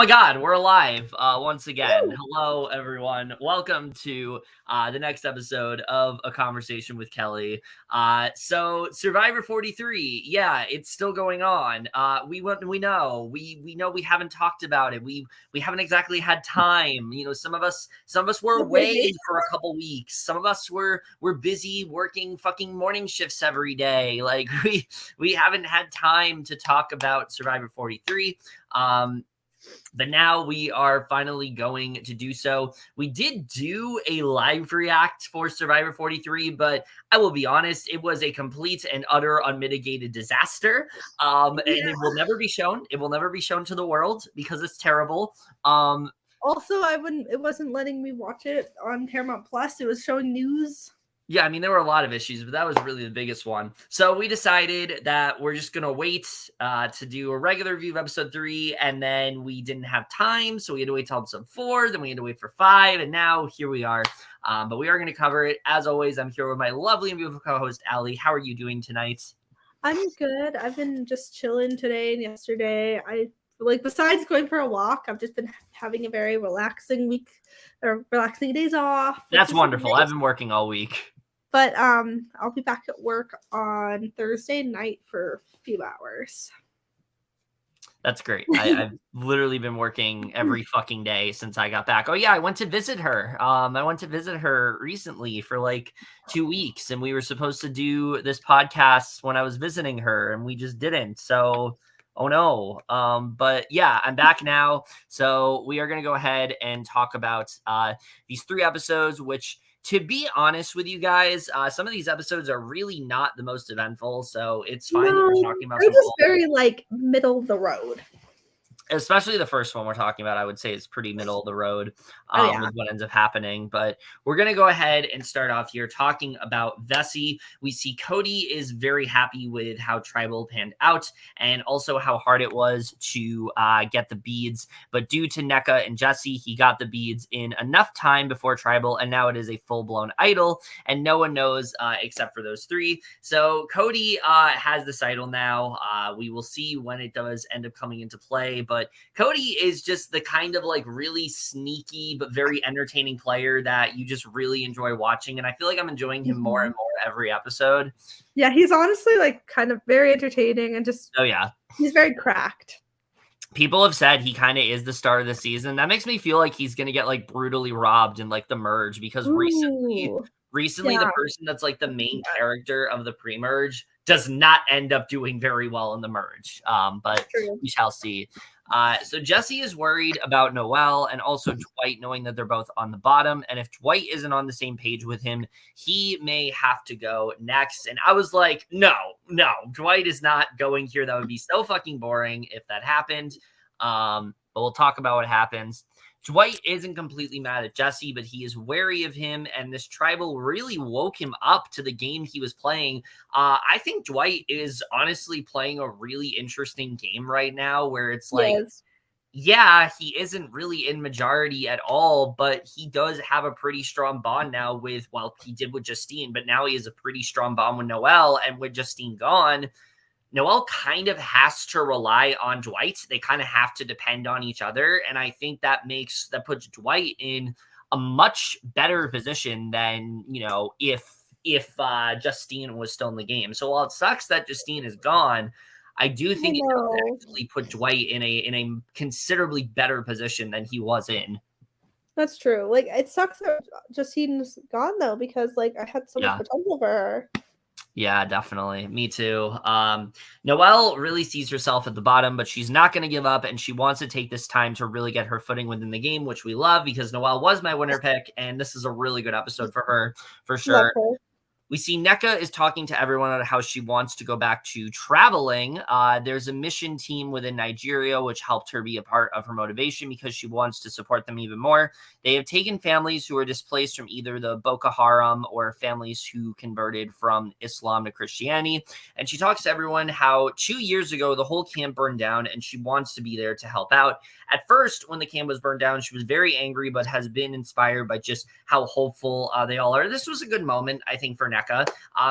my God, we're alive once again. Hello, everyone. Welcome to the next episode of A Conversation with Kelly. So Survivor 43, yeah, it's still going on. We know we haven't talked about it. We haven't exactly had time. You know, some of us were away for a couple weeks. Some of us were busy working fucking morning shifts every day. Like we haven't had time to talk about Survivor 43. But now we are finally going to do so. We did do a live react for Survivor 43, but I will be honest, it was a complete and utter unmitigated disaster. And it will never be shown. It will never be shown to the world because it's terrible. Also, it wasn't letting me watch it on Paramount Plus. It was showing news. Yeah, I mean, there were a lot of issues, but that was really the biggest one. So we decided that we're just going to wait to do a regular review of episode 3, and then we didn't have time, so we had to wait till episode 4, then we had to wait for 5, and now here we are. But we are going to cover it. As always, I'm here with my lovely and beautiful co-host, Aly. How are you doing tonight? I'm good. I've been just chilling today and yesterday. Besides going for a walk, I've just been having a very relaxing week, or relaxing days off. That's wonderful. Nice. I've been working all week. But I'll be back at work on Thursday night for a few hours. That's great. I've literally been working every fucking day since I got back. Oh, yeah, I went to visit her. I went to visit her recently for like 2 weeks, and we were supposed to do this podcast when I was visiting her, and we just didn't. So, oh no. But yeah, I'm back now. So we are going to go ahead and talk about these 3 episodes, which, to be honest with you guys, some of these episodes are really not the most eventful, so it's fine that we're talking about. They're just very middle of the road. Especially the first one we're talking about, I would say is pretty middle of the road with what ends up happening. But we're going to go ahead and start off here talking about Vesey. We see Cody is very happy with how Tribal panned out and also how hard it was to get the beads. But due to NECA and Jesse, he got the beads in enough time before Tribal, and now it is a full-blown idol, and no one knows except for those 3. So Cody has this idol now. We will see when it does end up coming into play, but Cody is just the kind of really sneaky but very entertaining player that you just really enjoy watching. And I feel like I'm enjoying him more and more every episode. Yeah, he's honestly kind of very entertaining and just, oh yeah, he's very cracked. People have said he kind of is the star of the season. That makes me feel like he's going to get brutally robbed in the merge, because recently the person that's the main character of the pre-merge does not end up doing very well in the merge. But we shall see. So Jesse is worried about Noelle and also Dwight, knowing that they're both on the bottom. And if Dwight isn't on the same page with him, he may have to go next. And I was like, no, Dwight is not going here. That would be so fucking boring if that happened. But we'll talk about what happens. Dwight isn't completely mad at Jesse, but he is wary of him, and this Tribal really woke him up to the game he was playing. I think Dwight is honestly playing a really interesting game right now, where it's yeah, he isn't really in majority at all, but he does have a pretty strong bond now with, he did with Justine, but now he has a pretty strong bond with Noelle, and with Justine gone, Noelle kind of has to rely on Dwight. They kind of have to depend on each other. And I think that puts Dwight in a much better position than, if Justine was still in the game. So while it sucks that Justine is gone, I do think it does actually put Dwight in a considerably better position than he was in. That's true. It sucks that Justine's gone though, because I had so much potential for her. Yeah, definitely. Me too. Noelle really sees herself at the bottom, but she's not going to give up, and she wants to take this time to really get her footing within the game, which we love, because Noelle was my winner pick, and this is a really good episode for her, for sure. We see NECA is talking to everyone about how she wants to go back to traveling. There's a mission team within Nigeria, which helped her be a part of her motivation because she wants to support them even more. They have taken families who are displaced from either the Boko Haram or families who converted from Islam to Christianity. And she talks to everyone how 2 years ago, the whole camp burned down, and she wants to be there to help out. At first, when the camp was burned down, she was very angry, but has been inspired by just how hopeful they all are. This was a good moment, I think, for NECA.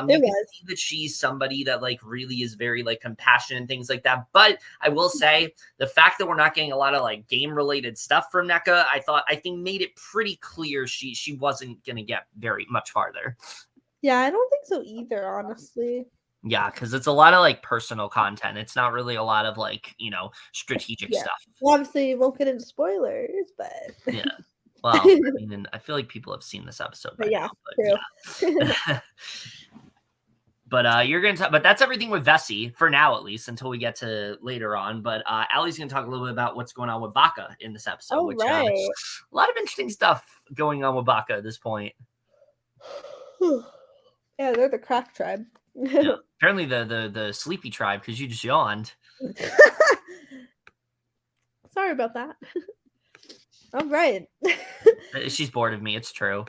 You can see that she's somebody that like really is very like compassionate and things like that. But I will say the fact that we're not getting a lot of like game related stuff from NECA, I think made it pretty clear she wasn't going to get very much farther. Yeah, I don't think so either, honestly. Yeah, because it's a lot of like personal content. It's not really a lot of like, you know, strategic stuff. Well, obviously, you won't get into spoilers, but yeah. Well, I mean, I feel like people have seen this episode by now. True. Yeah. But you're gonna talk. But that's everything with Vessi for now, at least until we get to later on. But Aly's gonna talk a little bit about what's going on with Baka in this episode. Oh, right. A lot of interesting stuff going on with Baka at this point. Yeah, they're the crack tribe. Yeah. Apparently the sleepy tribe, because you just yawned. Sorry about that. All right. She's bored of me. It's true.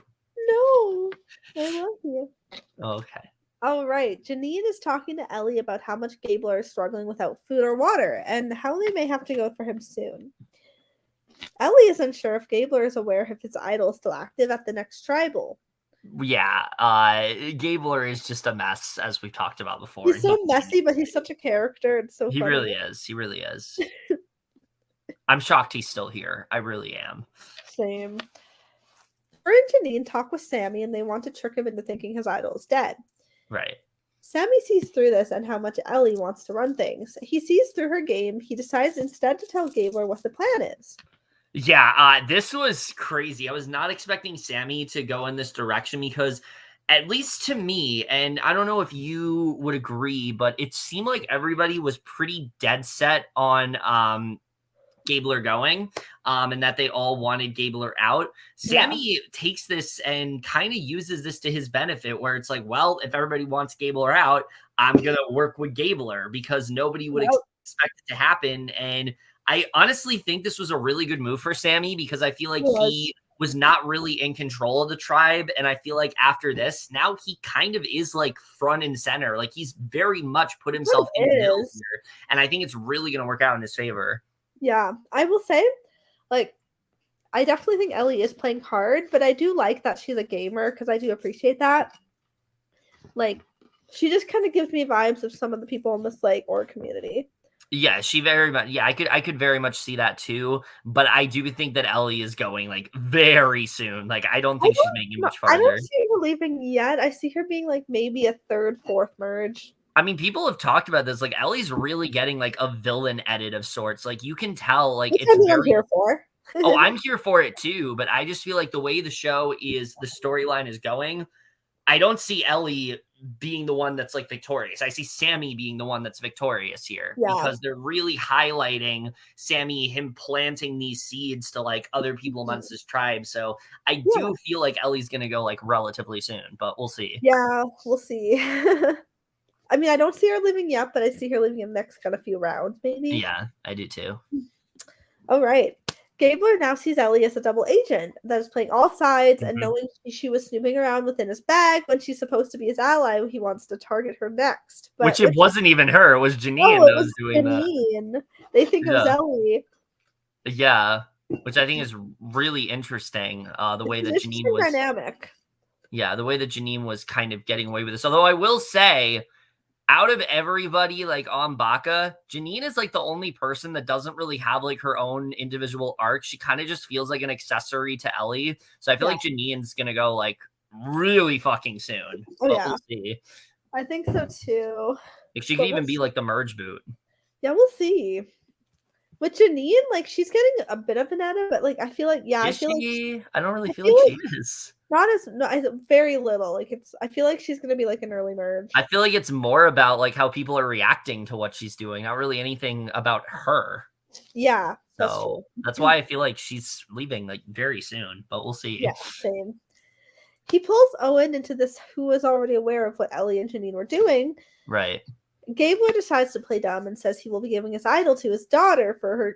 No, I love you. Okay. All right. Janine is talking to Ellie about how much Gabler is struggling without food or water and how they may have to go for him soon. Ellie isn't sure if Gabler is aware if his idol is still active at the next tribal. Yeah, Gabler is just a mess, as we've talked about before. He's so messy, but he's such a character. It's so funny. Really is. He really is. I'm shocked he's still here. I really am. Same. Her and Janine talk with Sammy, and they want to trick him into thinking his idol is dead. Right. Sammy sees through this and how much Ellie wants to run things. He sees through her game. He decides instead to tell Gabler what the plan is. Yeah, this was crazy. I was not expecting Sammy to go in this direction because, at least to me, and I don't know if you would agree, but it seemed like everybody was pretty dead set on Gabler going, and that they all wanted Gabler out. Sammy takes this and kind of uses this to his benefit, where it's like, well, if everybody wants Gabler out, I'm going to work with Gabler because nobody would expect it to happen. And I honestly think this was a really good move for Sammy because I feel like he was not really in control of the tribe. And I feel like after this, now he kind of is like front and center. Like he's very much put himself in the middle here. And I think it's really going to work out in his favor. Yeah, I will say, like, I definitely think Ellie is playing hard, but I do like that she's a gamer because I do appreciate that. Like, she just kind of gives me vibes of some of the people in this like org community. Yeah, she very much. Yeah, I could very much see that too. But I do think that Ellie is going like very soon. Like, I don't think she's making much farther. I don't see her leaving yet. I see her being like maybe a third, fourth merge. I mean, people have talked about this. Like, Ellie's really getting like a villain edit of sorts. Like, you can tell. Like, it's very. I'm here for. Oh, I'm here for it too. But I just feel like the way the show is, the storyline is going, I don't see Ellie being the one that's like victorious. I see Sammy being the one that's victorious here because they're really highlighting Sammy, him planting these seeds to like other people amongst his tribe. So I do feel like Ellie's going to go like relatively soon, but we'll see. Yeah, we'll see. I mean, I don't see her leaving yet, but I see her leaving in the next kind of few rounds, maybe. Yeah, I do too. All right. Gabler now sees Ellie as a double agent that is playing all sides, and knowing she was snooping around within his bag when she's supposed to be his ally, he wants to target her next. But which it wasn't even her; it was Janine that was doing that. They think it was Ellie. Yeah, which I think is really interesting. The way that Janine was dynamic. Yeah, the way that Janine was kind of getting away with this. Although I will say, out of everybody like on Baka, Janine is like the only person that doesn't really have like her own individual arc. She kind of just feels like an accessory to Ellie. So I feel like Janine's gonna go like really fucking soon. Oh, but we'll see. I think so too. Like, she could even be like the merge boot. Yeah, we'll see. With Janine, like she's getting a bit of an edit, but like I feel like I don't really feel like she is. Very little. Like I feel like she's gonna be like an early merge. I feel like it's more about like how people are reacting to what she's doing, not really anything about her. Yeah. So that's why I feel like she's leaving like very soon, but we'll see. Yeah, same. He pulls Owen into this, who was already aware of what Ellie and Janine were doing. Right. Gabler decides to play dumb and says he will be giving his idol to his daughter for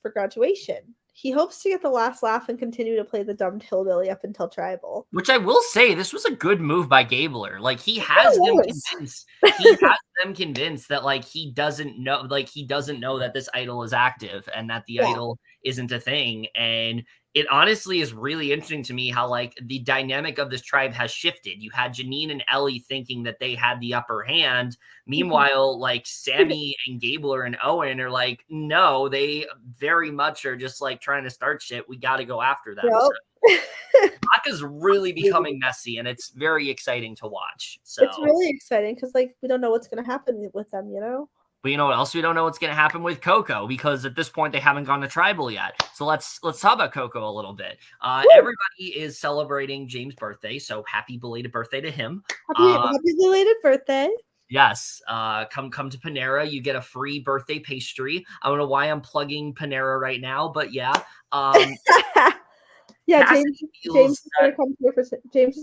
graduation. He hopes to get the last laugh and continue to play the dumb hillbilly up until tribal. Which I will say, this was a good move by Gabler. Like he has them convinced. He has them convinced that like he doesn't know that this idol is active and that the idol isn't a thing. And it honestly is really interesting to me how like the dynamic of this tribe has shifted. You had Janine and Ellie thinking that they had the upper hand. Meanwhile, like Sammy and Gabler and Owen are like, no, they very much are just like trying to start shit. We got to go after them. Yep. So Vodka's really becoming messy, and it's very exciting to watch. So it's really exciting because like we don't know what's gonna happen with them, you know. But you know what else? We don't know what's going to happen with Coco because at this point they haven't gone to tribal yet. So let's talk about Coco a little bit. Everybody is celebrating James' birthday, so happy belated birthday to him. Happy belated birthday. Yes. Come to Panera. You get a free birthday pastry. I don't know why I'm plugging Panera right now, but yeah. Yeah, James is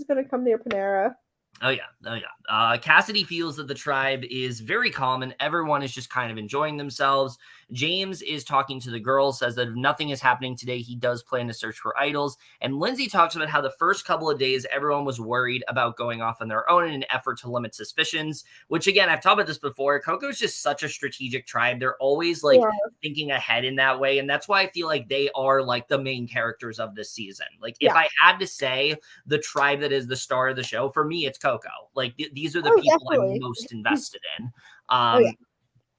gonna come near Panera. Oh yeah. Cassidy feels that the tribe is very calm and everyone is just kind of enjoying themselves. James is talking to the girls, says that if nothing is happening today, he does plan to search for idols. And Lindsay talks about how the first couple of days, everyone was worried about going off on their own in an effort to limit suspicions, which again, I've talked about this before. Coco's just such a strategic tribe. They're always like thinking ahead in that way. And that's why I feel like they are like the main characters of this season. Like if I had to say the tribe that is the star of the show, for me, it's Coco. Like these are the people I'm most invested in.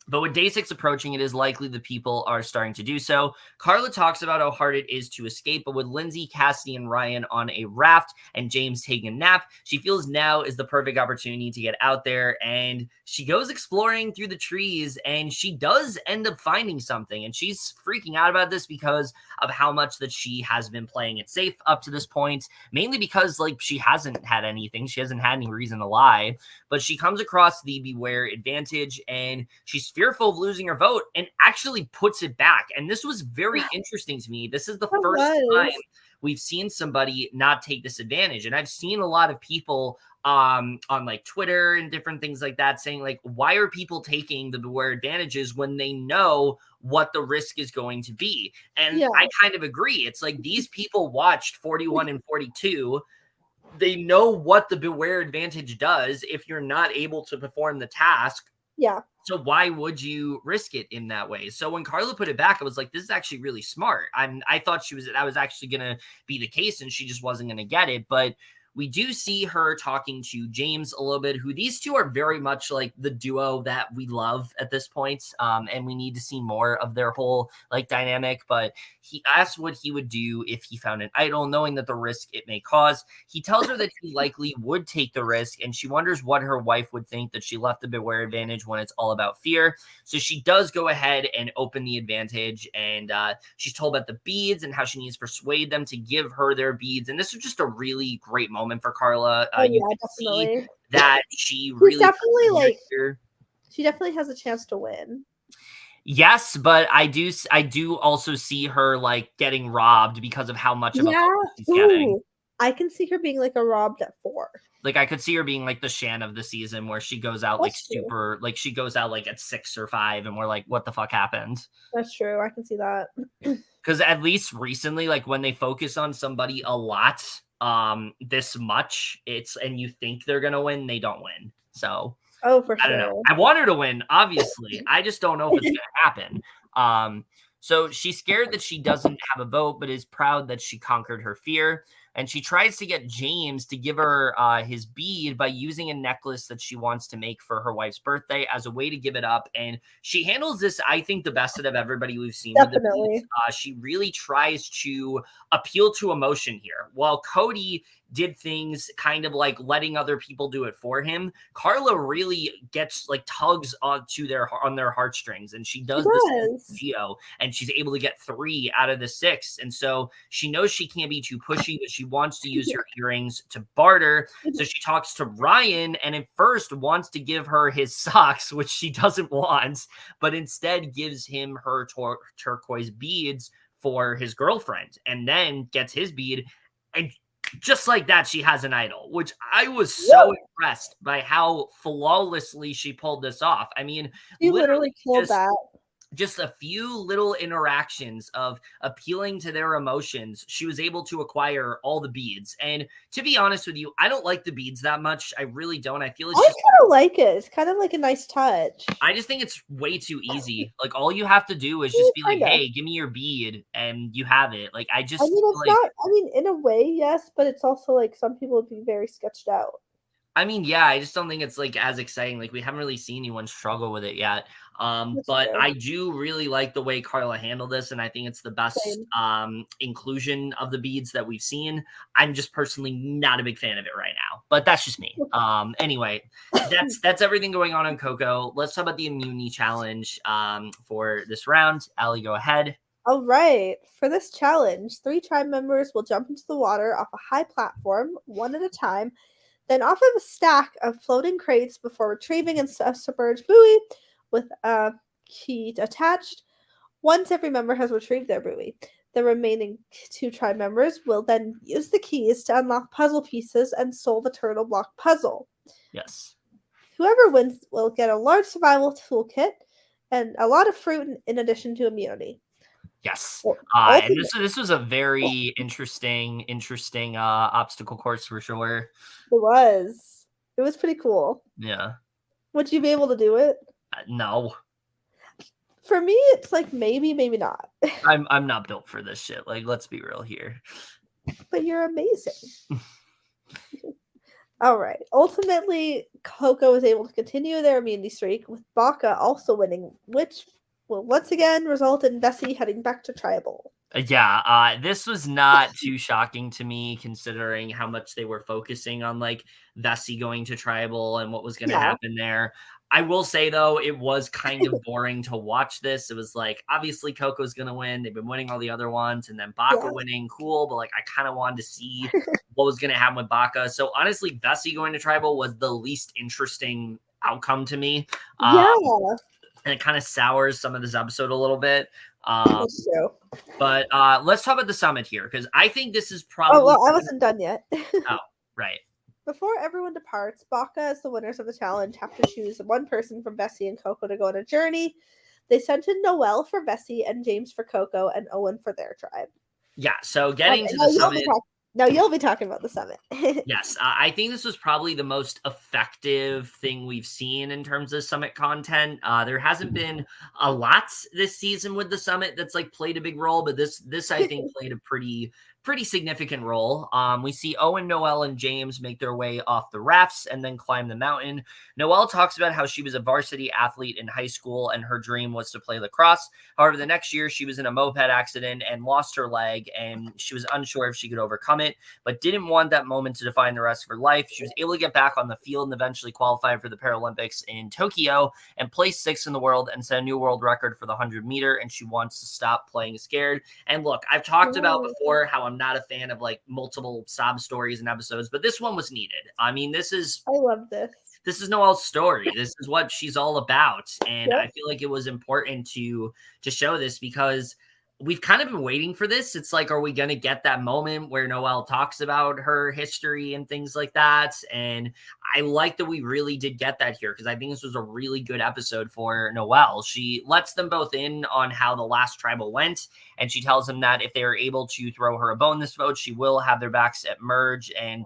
But with day 6 approaching, it is likely the people are starting to do so. Carla talks about how hard it is to escape, but with Lindsay, Cassidy, and Ryan on a raft and James taking a nap, she feels now is the perfect opportunity to get out there. And she goes exploring through the trees, and she does end up finding something. And she's freaking out about this because of how much that she has been playing it safe up to this point, mainly because like she hasn't had anything. She hasn't had any reason to lie. But she comes across the Beware advantage, and she's fearful of losing her vote and actually puts it back. And this was very interesting to me. This is the first time we've seen somebody not take this advantage. And I've seen a lot of people on like Twitter and different things like that saying like, why are people taking the Beware advantages when they know what the risk is going to be? And I kind of agree. It's like these people watched 41 and 42. They know what the Beware advantage does if you're not able to perform the task. Yeah. So why would you risk it in that way? So when Carla put it back, I was like, this is actually really smart. I thought that was actually going to be the case and she just wasn't going to get it. But we do see her talking to James a little bit, who these two are very much like the duo that we love at this point. And we need to see more of their whole like dynamic. But he asked what he would do if he found an idol, knowing that the risk it may cause. He tells her that he likely would take the risk, and she wonders what her wife would think that she left the Beware advantage when it's all about fear. So she does go ahead and open the advantage, and she's told about the beads and how she needs to persuade them to give her their beads. And this is just a really great moment for Carla. You can see that she really she definitely has a chance to win. Yes, but I do also see her like getting robbed because of how much of a focus she's getting. I can see her being like a robbed at 4. Like I could see her being like the Shan of the season, where she goes out like super, like she goes out like at 6 or 5, and we're like, what the fuck happened? That's true. I can see that. Because at least recently, like when they focus on somebody a lot, this much, and you think they're gonna win, they don't win. So for I don't know. I want her to win, obviously. I just don't know if it's gonna happen. So she's scared that she doesn't have a vote, but is proud that she conquered her fear. And she tries to get James to give her his bead by using a necklace that she wants to make for her wife's birthday as a way to give it up. And she handles this, I think, the best out of everybody we've seen. Definitely. With the beads. She really tries to appeal to emotion here. While Cody did things kind of like letting other people do it for him, Carla really gets like tugs on their heartstrings, and she does this Geo, and she's able to get 3 out of the 6. And so she knows she can't be too pushy, but she wants to use her earrings to barter. So she talks to Ryan, and at first wants to give her his socks, which she doesn't want, but instead gives him her turquoise beads for his girlfriend, and then gets his bead. And just like that, she has an idol, which I was so impressed by how flawlessly she pulled this off. I mean, she literally killed that. just a few little interactions of appealing to their emotions, she was able to acquire all the beads. And to be honest with you, I don't like the beads that much. I really don't. I feel it's I kind of like it. It's kind of like a nice touch. I just think it's way too easy. Like, all you have to do is just be like, hey, give me your bead, and you have it. Like, I mean, it's not, I mean, in a way, yes, but it's also like some people would be very sketched out. I mean, yeah, I just don't think it's like as exciting. Like, we haven't really seen anyone struggle with it yet. But true. I do really like the way Carla handled this, and I think it's the best inclusion of the beads that we've seen. I'm just personally not a big fan of it right now, but that's just me. Anyway, that's everything going on in Coco. Let's talk about the immunity challenge for this round. Aly, go ahead. All right. For this challenge, 3 tribe members will jump into the water off a high platform, one at a time, then off of a stack of floating crates before retrieving a submerged buoy with a key attached. Once every member has retrieved their buoy, the remaining 2 tribe members will then use the keys to unlock puzzle pieces and solve a turtle block puzzle. Yes. Whoever wins will get a large survival toolkit and a lot of fruit in addition to immunity. Yes. And this was a very interesting obstacle course for sure. It was. It was pretty cool. Yeah. Would you be able to do it? No. For me, it's like maybe not. I'm not built for this shit. Like, let's be real here. But you're amazing. All right. Ultimately, Coco was able to continue their immunity streak, with Baka also winning, which will once again result in Bessie heading back to Tribal. Yeah, this was not too shocking to me, considering how much they were focusing on like Vessi going to Tribal and what was going to happen there. I will say, though, it was kind of boring to watch this. It was like, obviously, Coco's going to win. They've been winning all the other ones, and then Baka winning, cool. But like, I kind of wanted to see what was going to happen with Baka. So honestly, Vessi going to Tribal was the least interesting outcome to me. And it kind of sours some of this episode a little bit. But let's talk about the summit here, because I think this is probably... Oh, well, I wasn't done yet. Oh, right. Before everyone departs, Baka, as the winners of the challenge, have to choose one person from Bessie and Coco to go on a journey. They sent in Noelle for Bessie and James for Coco and Owen for their tribe. Yeah, so getting to the summit... No, you'll be talking about the summit. Yes, I think this was probably the most effective thing we've seen in terms of summit content. There hasn't been a lot this season with the summit that's like played a big role, but this I think played a pretty significant role. We see Owen, Noelle, and James make their way off the rafts and then climb the mountain. Noelle talks about how she was a varsity athlete in high school and her dream was to play lacrosse. However, the next year she was in a moped accident and lost her leg, and she was unsure if she could overcome it, but didn't want that moment to define the rest of her life. She was able to get back on the field and eventually qualify for the Paralympics in Tokyo and place 6th in the world and set a new world record for the 100-meter, and she wants to stop playing scared. And look, I've talked about before how I'm not a fan of like multiple sob stories and episodes, but this one was needed. I mean, I love this. This is Noelle's story. This is what she's all about. And I feel like it was important to show this, because we've kind of been waiting for this. It's like, are we going to get that moment where Noelle talks about her history and things like that? And I like that we really did get that here, because I think this was a really good episode for Noelle. She lets them both in on how the last tribal went, and she tells them that if they are able to throw her a bone this vote, she will have their backs at merge. And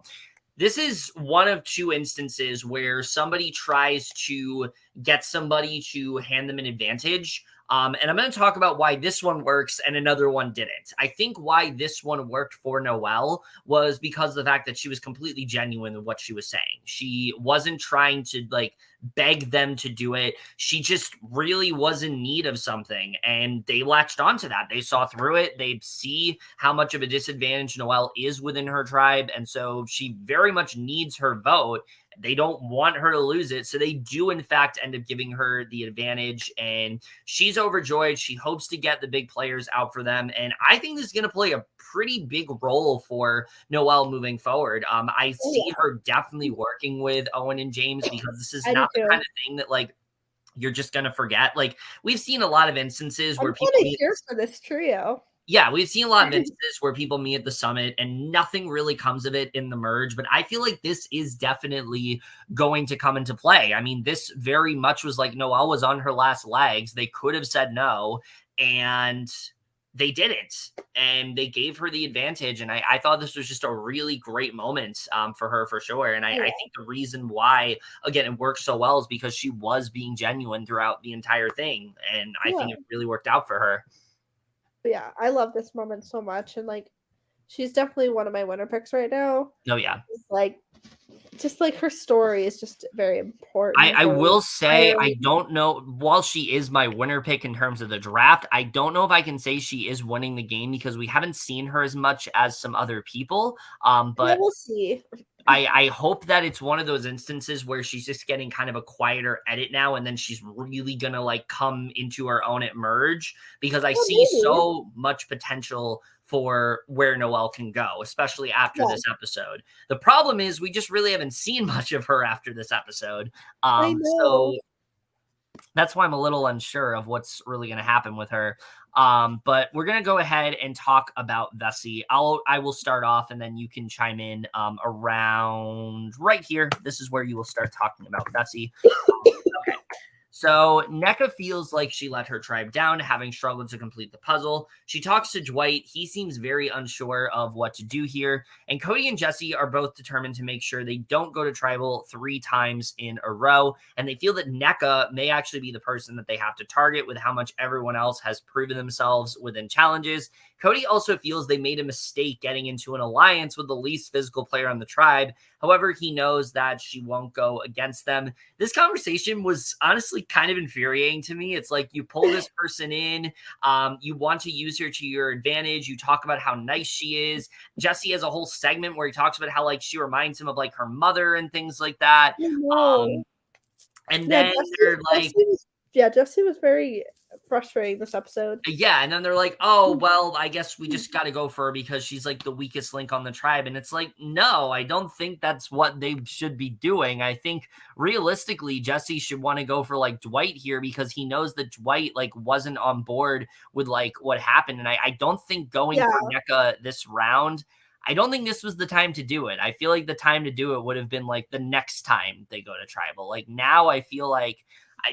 this is one of 2 instances where somebody tries to get somebody to hand them an advantage. And I'm going to talk about why this one works and another one didn't. I think why this one worked for Noelle was because of the fact that she was completely genuine in what she was saying. She wasn't trying to like beg them to do it. She just really was in need of something, and they latched onto that. They saw through it. They see how much of a disadvantage Noelle is within her tribe, and so she very much needs her vote. They don't want her to lose it. So they do, in fact, end up giving her the advantage. And she's overjoyed. She hopes to get the big players out for them. And I think this is going to play a pretty big role for Noelle moving forward. I see her definitely working with Owen and James, because this is not the kind of thing that, like, you're just going to forget. Like, we've seen a lot of instances where people... here for this trio. Yeah, we've seen a lot of instances where people meet at the summit and nothing really comes of it in the merge, but I feel like this is definitely going to come into play. I mean, this very much was like Noelle was on her last legs. They could have said no, and they didn't, and they gave her the advantage. And I thought this was just a really great moment for her, for sure. And I think the reason why, again, it worked so well is because she was being genuine throughout the entire thing. And I think it really worked out for her. Yeah, I love this moment so much, and like, she's definitely one of my winner picks right now. Oh yeah, like, just like her story is just very important. I will say I don't know. While she is my winner pick in terms of the draft, I don't know if I can say she is winning the game because we haven't seen her as much as some other people. But we'll see. I hope that it's one of those instances where she's just getting kind of a quieter edit now, and then she's really gonna like come into her own at merge, because I see so much potential for where Noelle can go, especially after this episode. The problem is we just really haven't seen much of her after this episode. So that's why I'm a little unsure of what's really going to happen with her. But we're going to go ahead and talk about Vesey. I will start off, and then you can chime in around right here. This is where you will start talking about Vesey. Okay. So Nneka feels like she let her tribe down, having struggled to complete the puzzle. She talks to Dwight. He seems very unsure of what to do here. And Cody and Jesse are both determined to make sure they don't go to tribal 3 times in a row. And they feel that Nneka may actually be the person that they have to target with how much everyone else has proven themselves within challenges. Cody also feels they made a mistake getting into an alliance with the least physical player on the tribe. However, he knows that she won't go against them. This conversation was honestly kind of infuriating to me. It's like you pull this person in, you want to use her to your advantage. You talk about how nice she is. Jesse has a whole segment where he talks about how like she reminds him of like her mother and things like that. And then they're like, Jesse was very frustrating this episode. Yeah, and then they're like, oh, well, I guess we just got to go for her because she's like the weakest link on the tribe. And it's like, no, I don't think that's what they should be doing. I think realistically, Jesse should want to go for like Dwight here because he knows that Dwight like wasn't on board with like what happened. And I don't think going for Nneka this round, I don't think this was the time to do it. I feel like the time to do it would have been like the next time they go to tribal. Like now I feel like,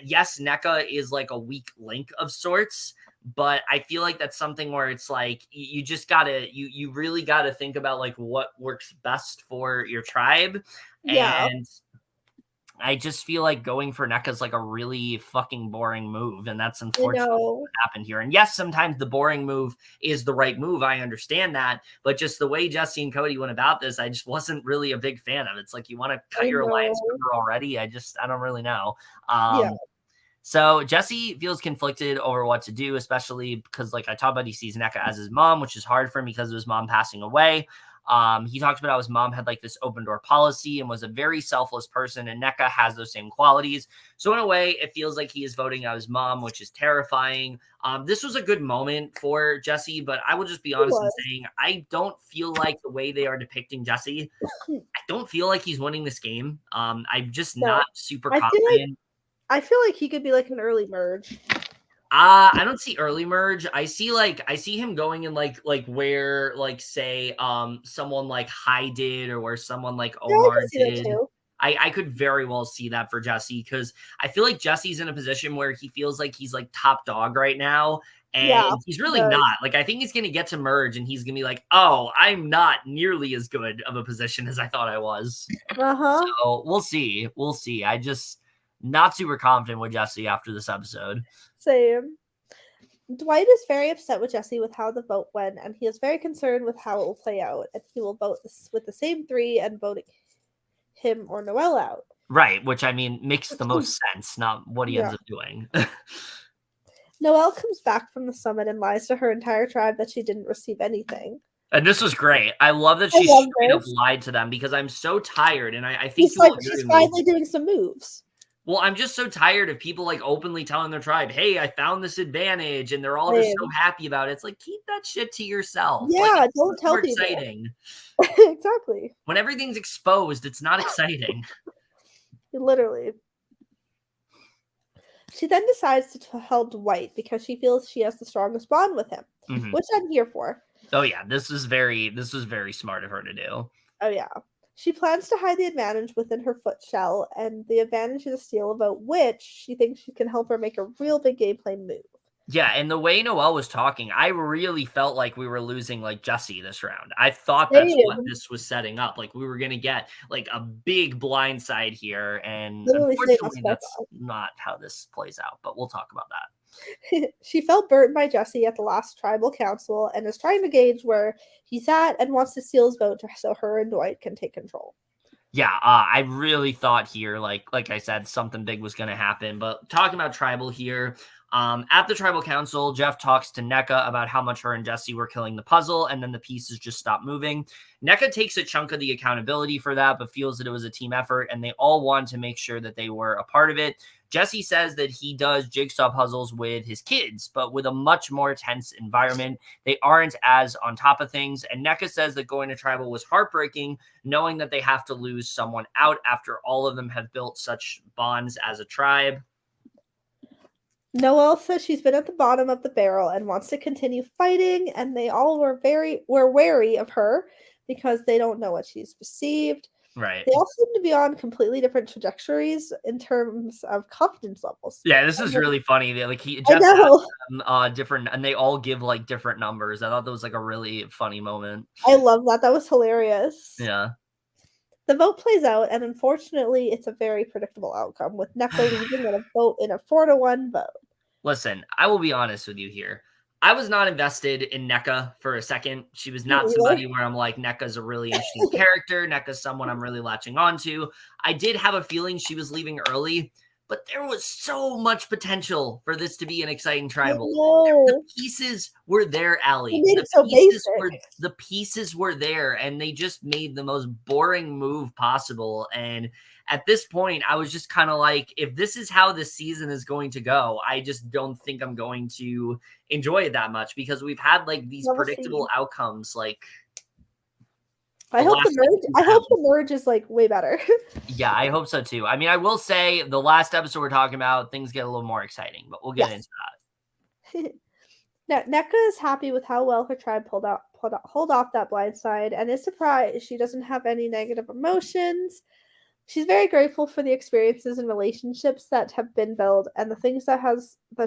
yes, Nneka is like a weak link of sorts, but I feel like that's something where it's like you just gotta you really gotta think about like what works best for your tribe. And I just feel like going for Nneka is like a really fucking boring move, and that's unfortunately what happened here. And yes, sometimes the boring move is the right move. I understand that, but just the way Jesse and Cody went about this, I just wasn't really a big fan of. It's like you want to cut your alliance member already. I don't really know. So Jesse feels conflicted over what to do, especially because, like I talked about, he sees Nneka as his mom, which is hard for him because of his mom passing away. He talked about how his mom had like this open door policy and was a very selfless person, and Nneka has those same qualities. So in a way, it feels like he is voting out his mom, which is terrifying. This was a good moment for Jesse, but I will just be honest in saying I don't feel like the way they are depicting Jesse, I don't feel like he's winning this game. I'm just not super confident. I feel like he could be like an early merge. I don't see early merge. I see him going in like where like say someone like High did, or where someone like Omar did. I could very well see that for Jesse, because I feel like Jesse's in a position where he feels like he's like top dog right now. And he's really not. Like, I think he's going to get to merge and he's going to be like, oh, I'm not nearly as good of a position as I thought I was. So we'll see. We'll see. I just not super confident with Jesse after this episode. Same. Dwight is very upset with Jesse with how the vote went, and he is very concerned with how it will play out. And he will vote with the same 3 and vote him or Noelle out. Right, which I mean makes the most sense, not what he ends up doing. Noelle comes back from the summit and lies to her entire tribe that she didn't receive anything. And this was great. I love that she straight up lied to them, because I'm so tired, and I think she's finally doing some moves. Well, I'm just so tired of people like openly telling their tribe, hey, I found this advantage, and they're all just so happy about it. It's like, keep that shit to yourself. Yeah, like, don't tell people. Exciting. Exactly. When everything's exposed, it's not exciting. Literally. She then decides to help Dwight because she feels she has the strongest bond with him. which I'm here for. Oh yeah, this was very smart of her to do. Oh yeah. She plans to hide the advantage within her foot shell, and the advantage is a steal about which she thinks she can help her make a real big gameplay move. Yeah, and the way Noelle was talking, I really felt like we were losing like Jesse this round. I thought that's what this was setting up. Like we were gonna get like a big blindside here, and Literally unfortunately that's not how this plays out, but we'll talk about that. She felt burnt by Jesse at the last tribal council and is trying to gauge where he's at and wants to steal his vote so her and Dwight can take control. Yeah, I really thought here, like I said, something big was going to happen. But talking about tribal here, at the tribal council, Jeff talks to NECA about how much her and Jesse were killing the puzzle, and then the pieces just stop moving. NECA takes a chunk of the accountability for that, but feels that it was a team effort, and they all want to make sure that they were a part of it. Jesse says that he does jigsaw puzzles with his kids, but with a much more tense environment. They aren't as on top of things. And NECA says that going to tribal was heartbreaking, knowing that they have to lose someone out after all of them have built such bonds as a tribe. Noelle says she's been at the bottom of the barrel and wants to continue fighting, and they all were wary of her because they don't know what she's received. Right. They all seem to be on completely different trajectories in terms of confidence levels. Yeah, this is really funny. Like Jeff has them, different, and they all give like different numbers. I thought that was like a really funny moment. I love that. That was hilarious. Yeah. The vote plays out, and unfortunately, it's a very predictable outcome with NECA leading in a 4-1 vote. Listen, I will be honest with you here. I was not invested in NECA for a second. She was not somebody where I'm like, NECA's a really interesting character. NECA's someone I'm really latching onto. I did have a feeling she was leaving early, but there was so much potential for this to be an exciting tribal. The pieces were there, Aly. The pieces were there, and they just made the most boring move possible. And at this point, I was just kind of like, if this is how this season is going to go, I just don't think I'm going to enjoy it that much because we've had like these predictable outcomes. Like, I hope the merge is like way better. Yeah, I hope so too. I mean, I will say the last episode we're talking about, things get a little more exciting, but we'll get into that. Now, NECA is happy with how well her tribe pulled off that blind side and is surprised she doesn't have any negative emotions. She's very grateful for the experiences and relationships that have been built and the things that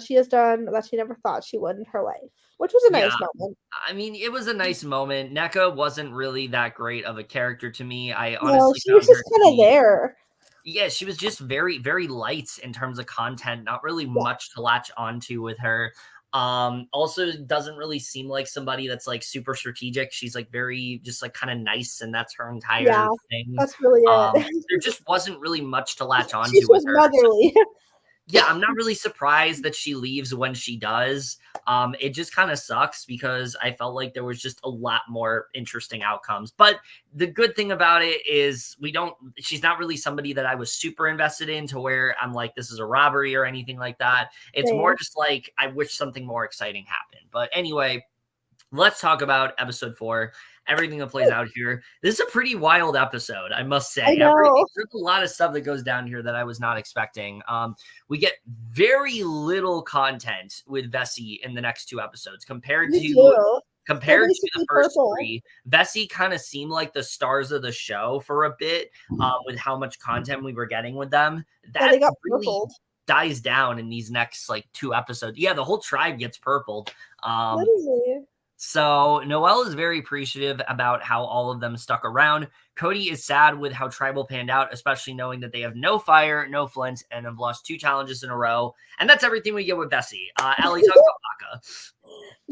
she has done that she never thought she would in her life, which was a nice moment. I mean, it was a nice moment. NECA wasn't really that great of a character to me. I honestly she was just kind of there. Yeah, she was just very, very light in terms of content. Not really much to latch onto with her. Also doesn't really seem like somebody that's like super strategic. She's like very just like kind of nice, and that's her entire thing. That's really it. There just wasn't really much to latch onto with her. Motherly. Yeah, I'm not really surprised that she leaves when she does. It just kind of sucks because I felt like there was just a lot more interesting outcomes. But the good thing about it is she's not really somebody that I was super invested in to where I'm like, this is a robbery or anything like that. It's more just like, I wish something more exciting happened. But anyway, let's talk about episode 4. Everything that plays out here. This is a pretty wild episode, I must say. There's a lot of stuff that goes down here that I was not expecting. We get very little content with Vessi in the next 2 episodes compared to the first 3. Vessi kind of seemed like the stars of the show for a bit with how much content we were getting with them. That they got really purpled. Dies down in these next like 2 episodes. Yeah, the whole tribe gets purpled. So Noelle is very appreciative about how all of them stuck around. Cody is sad with how tribal panned out, especially knowing that they have no fire, no flint, and have lost 2 challenges in a row. And that's everything we get with Vessi. Aly, talk about Baka.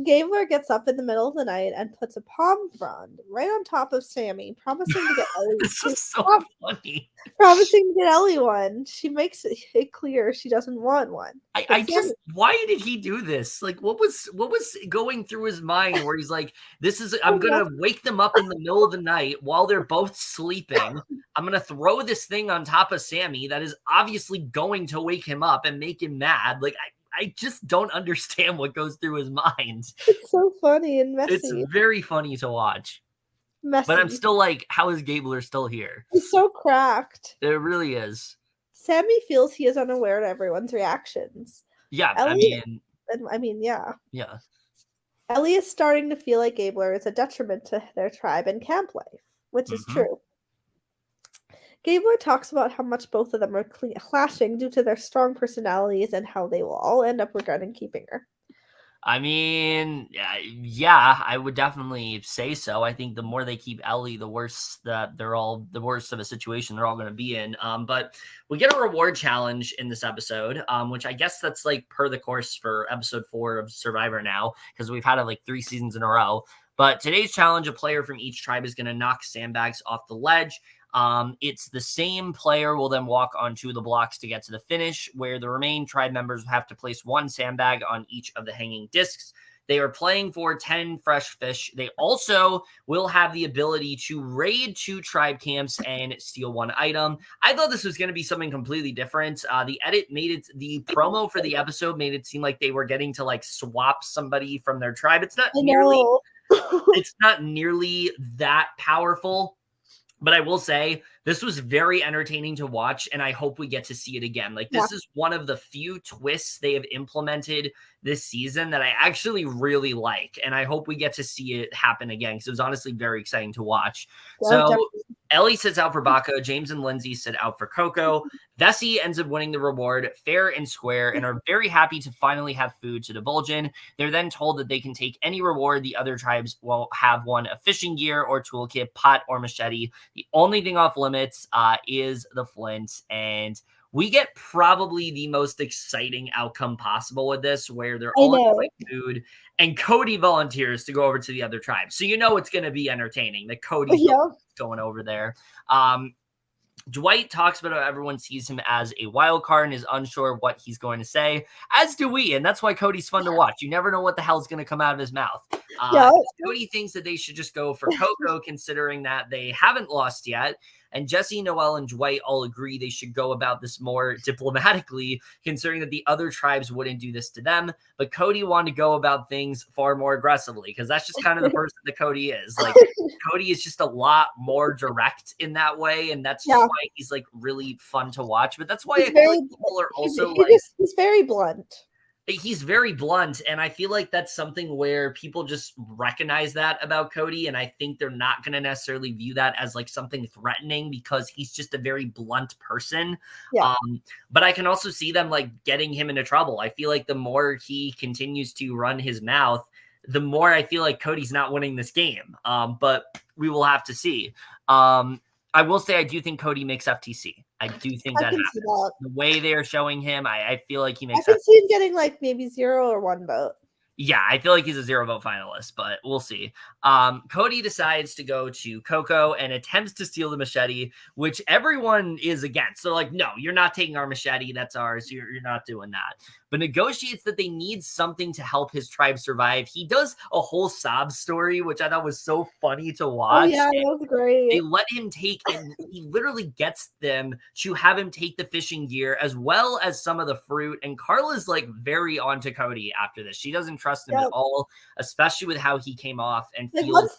Gabler gets up in the middle of the night and puts a palm frond right on top of Sammy, promising to get Ellie. This is so funny. Promising to get Ellie one. She makes it clear she doesn't want one. Why did he do this? Like, what was going through his mind where he's like, I'm gonna wake them up in the middle of the night while they're both sleeping. I'm gonna throw this thing on top of Sammy that is obviously going to wake him up and make him mad. Like, I just don't understand what goes through his mind. It's so funny and messy. It's very funny to watch. Messy. But I'm still like, how is Gabler still here? He's so cracked. It really is. Sammy feels he is unaware of everyone's reactions. Yeah, Ellie, I mean, yeah. Yeah. Ellie is starting to feel like Gabler is a detriment to their tribe and camp life, which is true. Gabler talks about how much both of them are clashing due to their strong personalities and how they will all end up regretting keeping her. I mean, yeah, I would definitely say so. I think the more they keep Ellie, the worse the worse of a situation they're all going to be in. But we get a reward challenge in this episode, which I guess that's like per the course for episode 4 of Survivor now, because we've had it like 3 seasons in a row. But today's challenge, a player from each tribe is going to knock sandbags off the ledge. It's the same player will then walk onto the blocks to get to the finish, where the remaining tribe members have to place 1 sandbag on each of the hanging discs. They are playing for 10 fresh fish. They also will have the ability to raid 2 tribe camps and steal 1 item. I thought this was going to be something completely different. The promo for the episode made it seem like they were getting to like swap somebody from their tribe. It's not nearly that powerful. But I will say this was very entertaining to watch, and I hope we get to see it again. Like, this is one of the few twists they have implemented this season that I actually really like, and I hope we get to see it happen again, because it was honestly very exciting to watch. Ellie sits out for Baca, James and Lindsay sit out for Coco. Vessi ends up winning the reward fair and square and are very happy to finally have food to divulge in. They're then told that they can take any reward. The other tribes will have won a fishing gear or toolkit, pot or machete. The only thing off limits is the flint, and we get probably the most exciting outcome possible with this, where they're all enjoying food, and Cody volunteers to go over to the other tribe. So you know it's going to be entertaining that Cody's going over there. Dwight talks about how everyone sees him as a wild card and is unsure what he's going to say, as do we, and that's why Cody's fun to watch. You never know what the hell's going to come out of his mouth. Cody thinks that they should just go for Coco, considering that they haven't lost yet. And Jesse, Noelle, and Dwight all agree they should go about this more diplomatically, considering that the other tribes wouldn't do this to them. But Cody wanted to go about things far more aggressively, because that's just kind of the person that Cody is. Like, Cody is just a lot more direct in that way, and that's just why he's like really fun to watch. But that's why I feel like people are also he's very blunt. He's very blunt, and I feel like that's something where people just recognize that about Cody, and I think they're not going to necessarily view that as like something threatening, because he's just a very blunt person. But I can also see them like getting him into trouble. I feel like the more he continues to run his mouth, the more I feel like Cody's not winning this game. But we will have to see. I will say I do think Cody makes FTC. I do think that happens. The way they are showing him, I feel like he makes. I can see him getting like maybe 0 or 1 vote. Yeah, I feel like he's a 0 vote finalist, but we'll see. Cody decides to go to Coco and attempts to steal the machete, which everyone is against. So like, no, you're not taking our machete. That's ours. You're not doing that. But negotiates that they need something to help his tribe survive. He does a whole sob story, which I thought was so funny to watch. Oh, yeah, that was great. They let him take, and he literally gets them to have him take the fishing gear as well as some of the fruit. And Carla's like very onto Cody after this. She doesn't trust him at all, especially with how he came off. And like once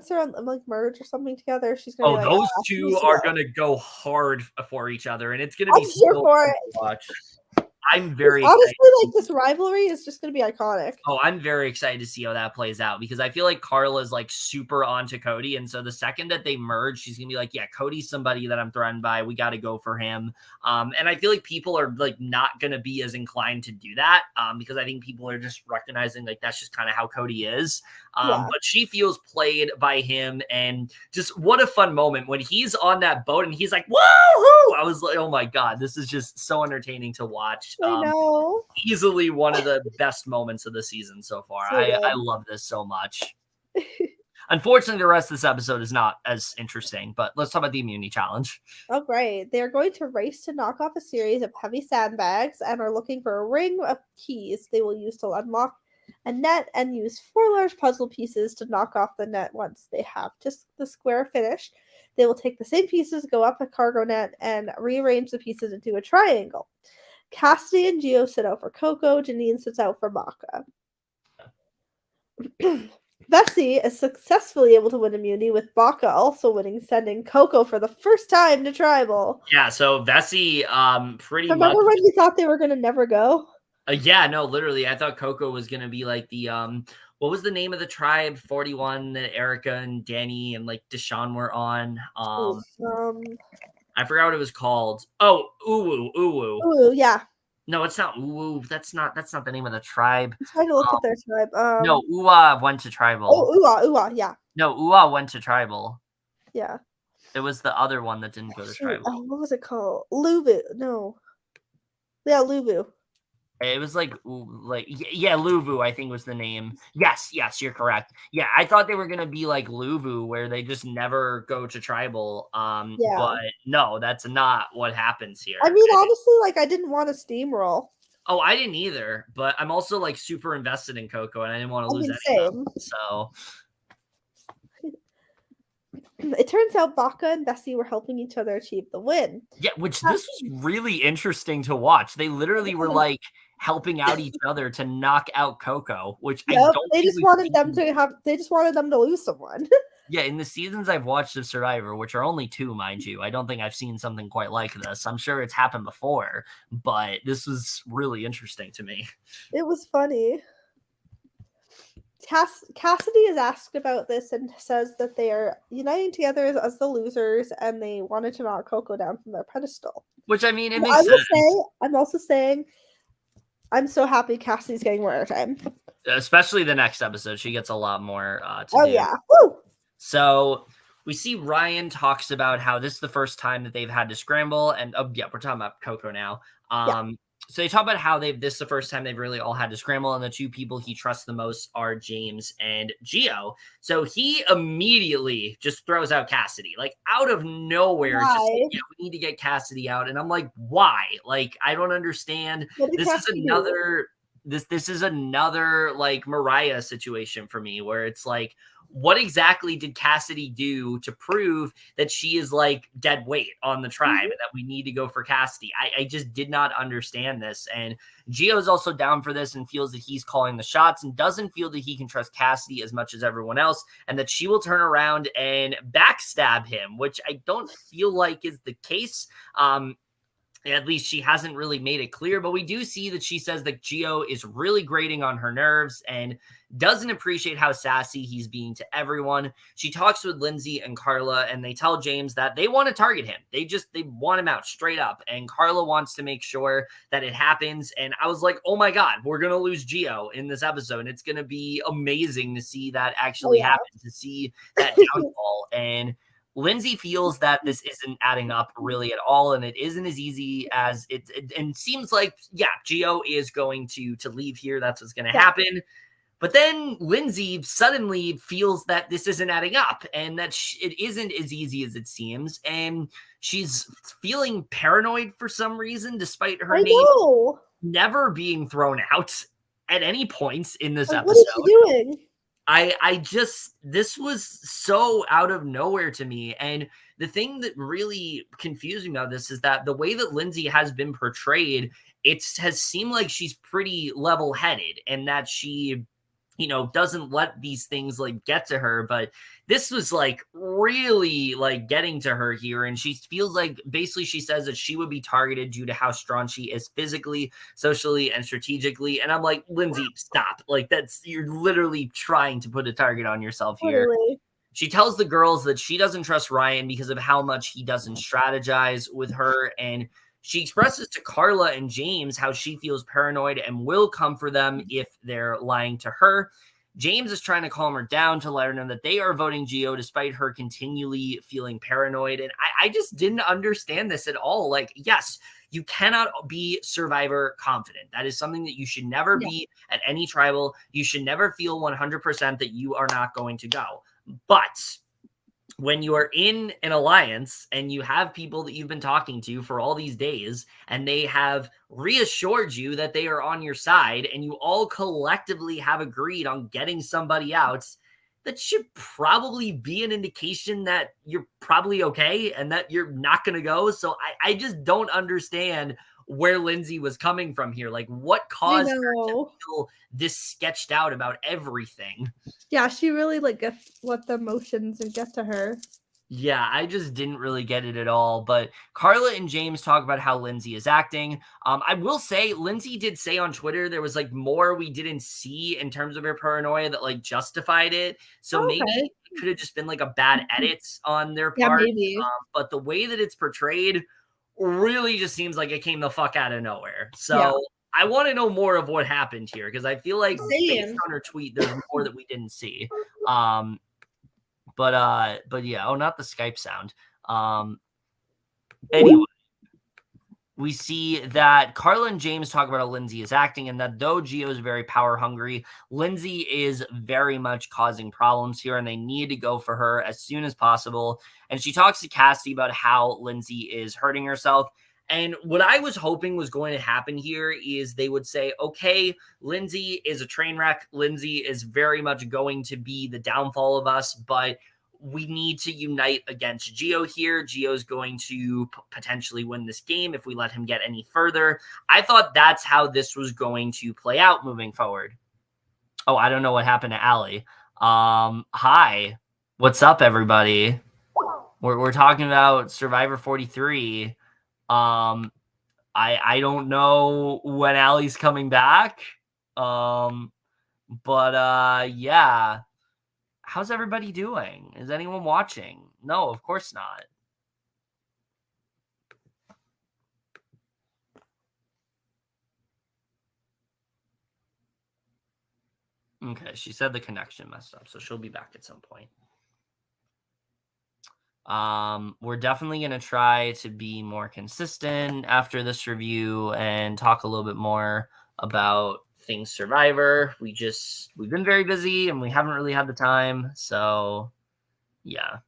they're on like merge or something together, she's gonna. Those two are gonna go hard for each other, and it's gonna be so fun to watch. I'm very honestly like this rivalry is just going to be iconic. Oh, I'm very excited to see how that plays out, because I feel like Carla is like super onto Cody, and so the second that they merge, she's gonna be like, yeah, Cody's somebody that I'm threatened by. We got to go for him. And I feel like people are like not gonna be as inclined to do that, because I think people are just recognizing like that's just kind of how Cody is. But she feels played by him, and just what a fun moment when he's on that boat and he's like, woohoo! I was like, oh my god, this is just so entertaining to watch. I know. Easily one of the best moments of the season so far. I love this so much. Unfortunately, the rest of this episode is not as interesting, but let's talk about the immunity challenge. Oh, great. They're going to race to knock off a series of heavy sandbags and are looking for a ring of keys they will use to unlock a net and use 4 large puzzle pieces to knock off the net. Once they have just the square finished, they will take the same pieces, go up a cargo net, and rearrange the pieces into a triangle. Cassidy and Gio sit out for Coco. Janine sits out for Baca. Vessi is successfully able to win immunity, with Baca also winning, sending Coco for the first time to tribal. Yeah, so Vessi Remember when you thought they were going to never go? Yeah, no, literally. I thought Coco was going to be like the what was the name of the tribe 41 that Erica and Danny and like Deshaun were on? I forgot what it was called. Oh, Uwu. Ooh, yeah. No, it's not Uwu. That's not the name of the tribe. I'm trying to look at their tribe. No, Uwa went to tribal. Oh, Uwa, yeah. No, Uwa went to tribal. Yeah. It was the other one that didn't go to tribal. What was it called? Luvu. No. Yeah, Luvu. It was like Luvu, I think was the name. Yes, you're correct. Yeah, I thought they were gonna be like Luvu, where they just never go to tribal. But no, that's not what happens here. I mean, honestly, like I didn't want to steamroll. Oh, I didn't either, but I'm also like super invested in Coco, and I didn't want to lose any of them. So it turns out Baka and Bessie were helping each other achieve the win. Yeah, which this was really interesting to watch. They literally were like helping out each other to knock out Coco, which I don't. They just wanted them to have. They just wanted them to lose someone. Yeah, in the seasons I've watched of Survivor, which are only 2, mind you, I don't think I've seen something quite like this. I'm sure it's happened before, but this was really interesting to me. It was funny. Cassidy is asked about this and says that they are uniting together as the losers and they wanted to knock Coco down from their pedestal. Which, I mean, it makes sense. I'm also saying I'm so happy Cassidy's getting more airtime. Especially the next episode. She gets a lot more to do. Oh, yeah. Woo! So we see Ryan talks about how this is the first time that they've had to scramble. And we're talking about Coco now. So they talk about how this is the first time they've really all had to scramble, and the 2 people he trusts the most are James and Gio. So he immediately just throws out Cassidy, like out of nowhere. Just like, yeah, we need to get Cassidy out, and I'm like, why? Like, I don't understand. This is another like Mariah situation for me, where it's like, what exactly did Cassidy do to prove that she is like dead weight on the tribe and that we need to go for Cassidy? I just did not understand this. And Gio is also down for this and feels that he's calling the shots and doesn't feel that he can trust Cassidy as much as everyone else, and that she will turn around and backstab him, which I don't feel like is the case. At least she hasn't really made it clear, but we do see that she says that Gio is really grating on her nerves and doesn't appreciate how sassy he's being to everyone. She talks with Lindsay and Carla, and they tell James that they want to target him. They want him out straight up, and Carla wants to make sure that it happens. And I was like, oh my God, we're going to lose Gio in this episode. And it's going to be amazing to see that actually happen, to see that downfall. And Lindsay feels that this isn't adding up really at all, and it isn't as easy as it and seems like, Gio is going to leave here. That's what's going to happen. But then Lindsay suddenly feels that this isn't adding up and that it isn't as easy as it seems. And she's feeling paranoid for some reason, despite her name never being thrown out at any points in this episode. What is she doing? This was so out of nowhere to me. And the thing that really confused me about this is that the way that Lindsay has been portrayed, has seemed like she's pretty level-headed and that she, doesn't let these things like get to her. But this was like really like getting to her here. And she feels like basically she says that she would be targeted due to how strong she is physically, socially, and strategically. And I'm like, Lindsay, stop. Like you're literally trying to put a target on yourself here. Totally. She tells the girls that she doesn't trust Ryan because of how much he doesn't strategize with her. And she expresses to Carla and James how she feels paranoid and will come for them if they're lying to her. James is trying to calm her down to let her know that they are voting Gio despite her continually feeling paranoid. And I just didn't understand this at all. Like, yes, you cannot be Survivor confident. That is something that you should never be at any tribal. You should never feel 100% that you are not going to go. But when you are in an alliance and you have people that you've been talking to for all these days and they have reassured you that they are on your side and you all collectively have agreed on getting somebody out, that should probably be an indication that you're probably okay and that you're not going to go. So I just don't understand where Lindsay was coming from here. Like, what caused her to feel this sketched out about everything? Yeah, she really let the emotions and get to her. Yeah, I just didn't really get it at all. But Carla and James talk about how Lindsay is acting. I will say, Lindsay did say on Twitter there was like more we didn't see in terms of her paranoia that like justified it. So maybe it could have just been like a bad edit on their part. Yeah, maybe. But the way that it's portrayed really just seems like it came the fuck out of nowhere. So Yeah. I want to know more of what happened here because I feel like based Same. on her tweet, there's more that we didn't see. But yeah, not the Skype sound. Anyway, we see that Carla and James talk about how Lindsay is acting and that though Gio is very power hungry, Lindsay is very much causing problems here and they need to go for her as soon as possible. And she talks to Cassidy about how Lindsay is hurting herself. And what I was hoping was going to happen here is they would say, okay, Lindsay is a train wreck. Lindsay is very much going to be the downfall of us, but we need to unite against Gio here. Gio's going to potentially win this game if we let him get any further. I thought that's how this was going to play out moving forward. Oh, I don't know what happened to Aly. Hi. What's up, everybody? We're talking about Survivor 43. I don't know when Aly's coming back. But yeah. How's everybody doing? Is anyone watching? No, of course not. Okay, she said the connection messed up, so she'll be back at some point. We're definitely going to try to be more consistent after this review and talk a little bit more about things Survivor. We've been very busy and we haven't really had the time. So yeah.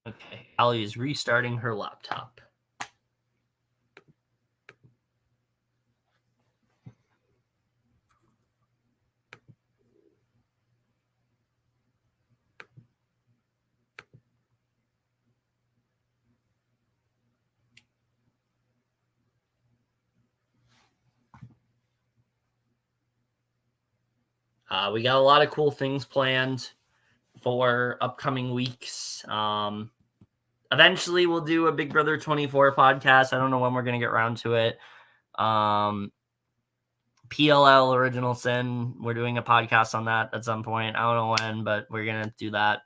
Okay, Aly is restarting her laptop. We got a lot of cool things planned for upcoming weeks. Eventually we'll do a Big Brother 24 podcast. I don't know when we're going to get around to it. PLL Original Sin, we're doing a podcast on that at some point. I don't know when, but we're going to do that.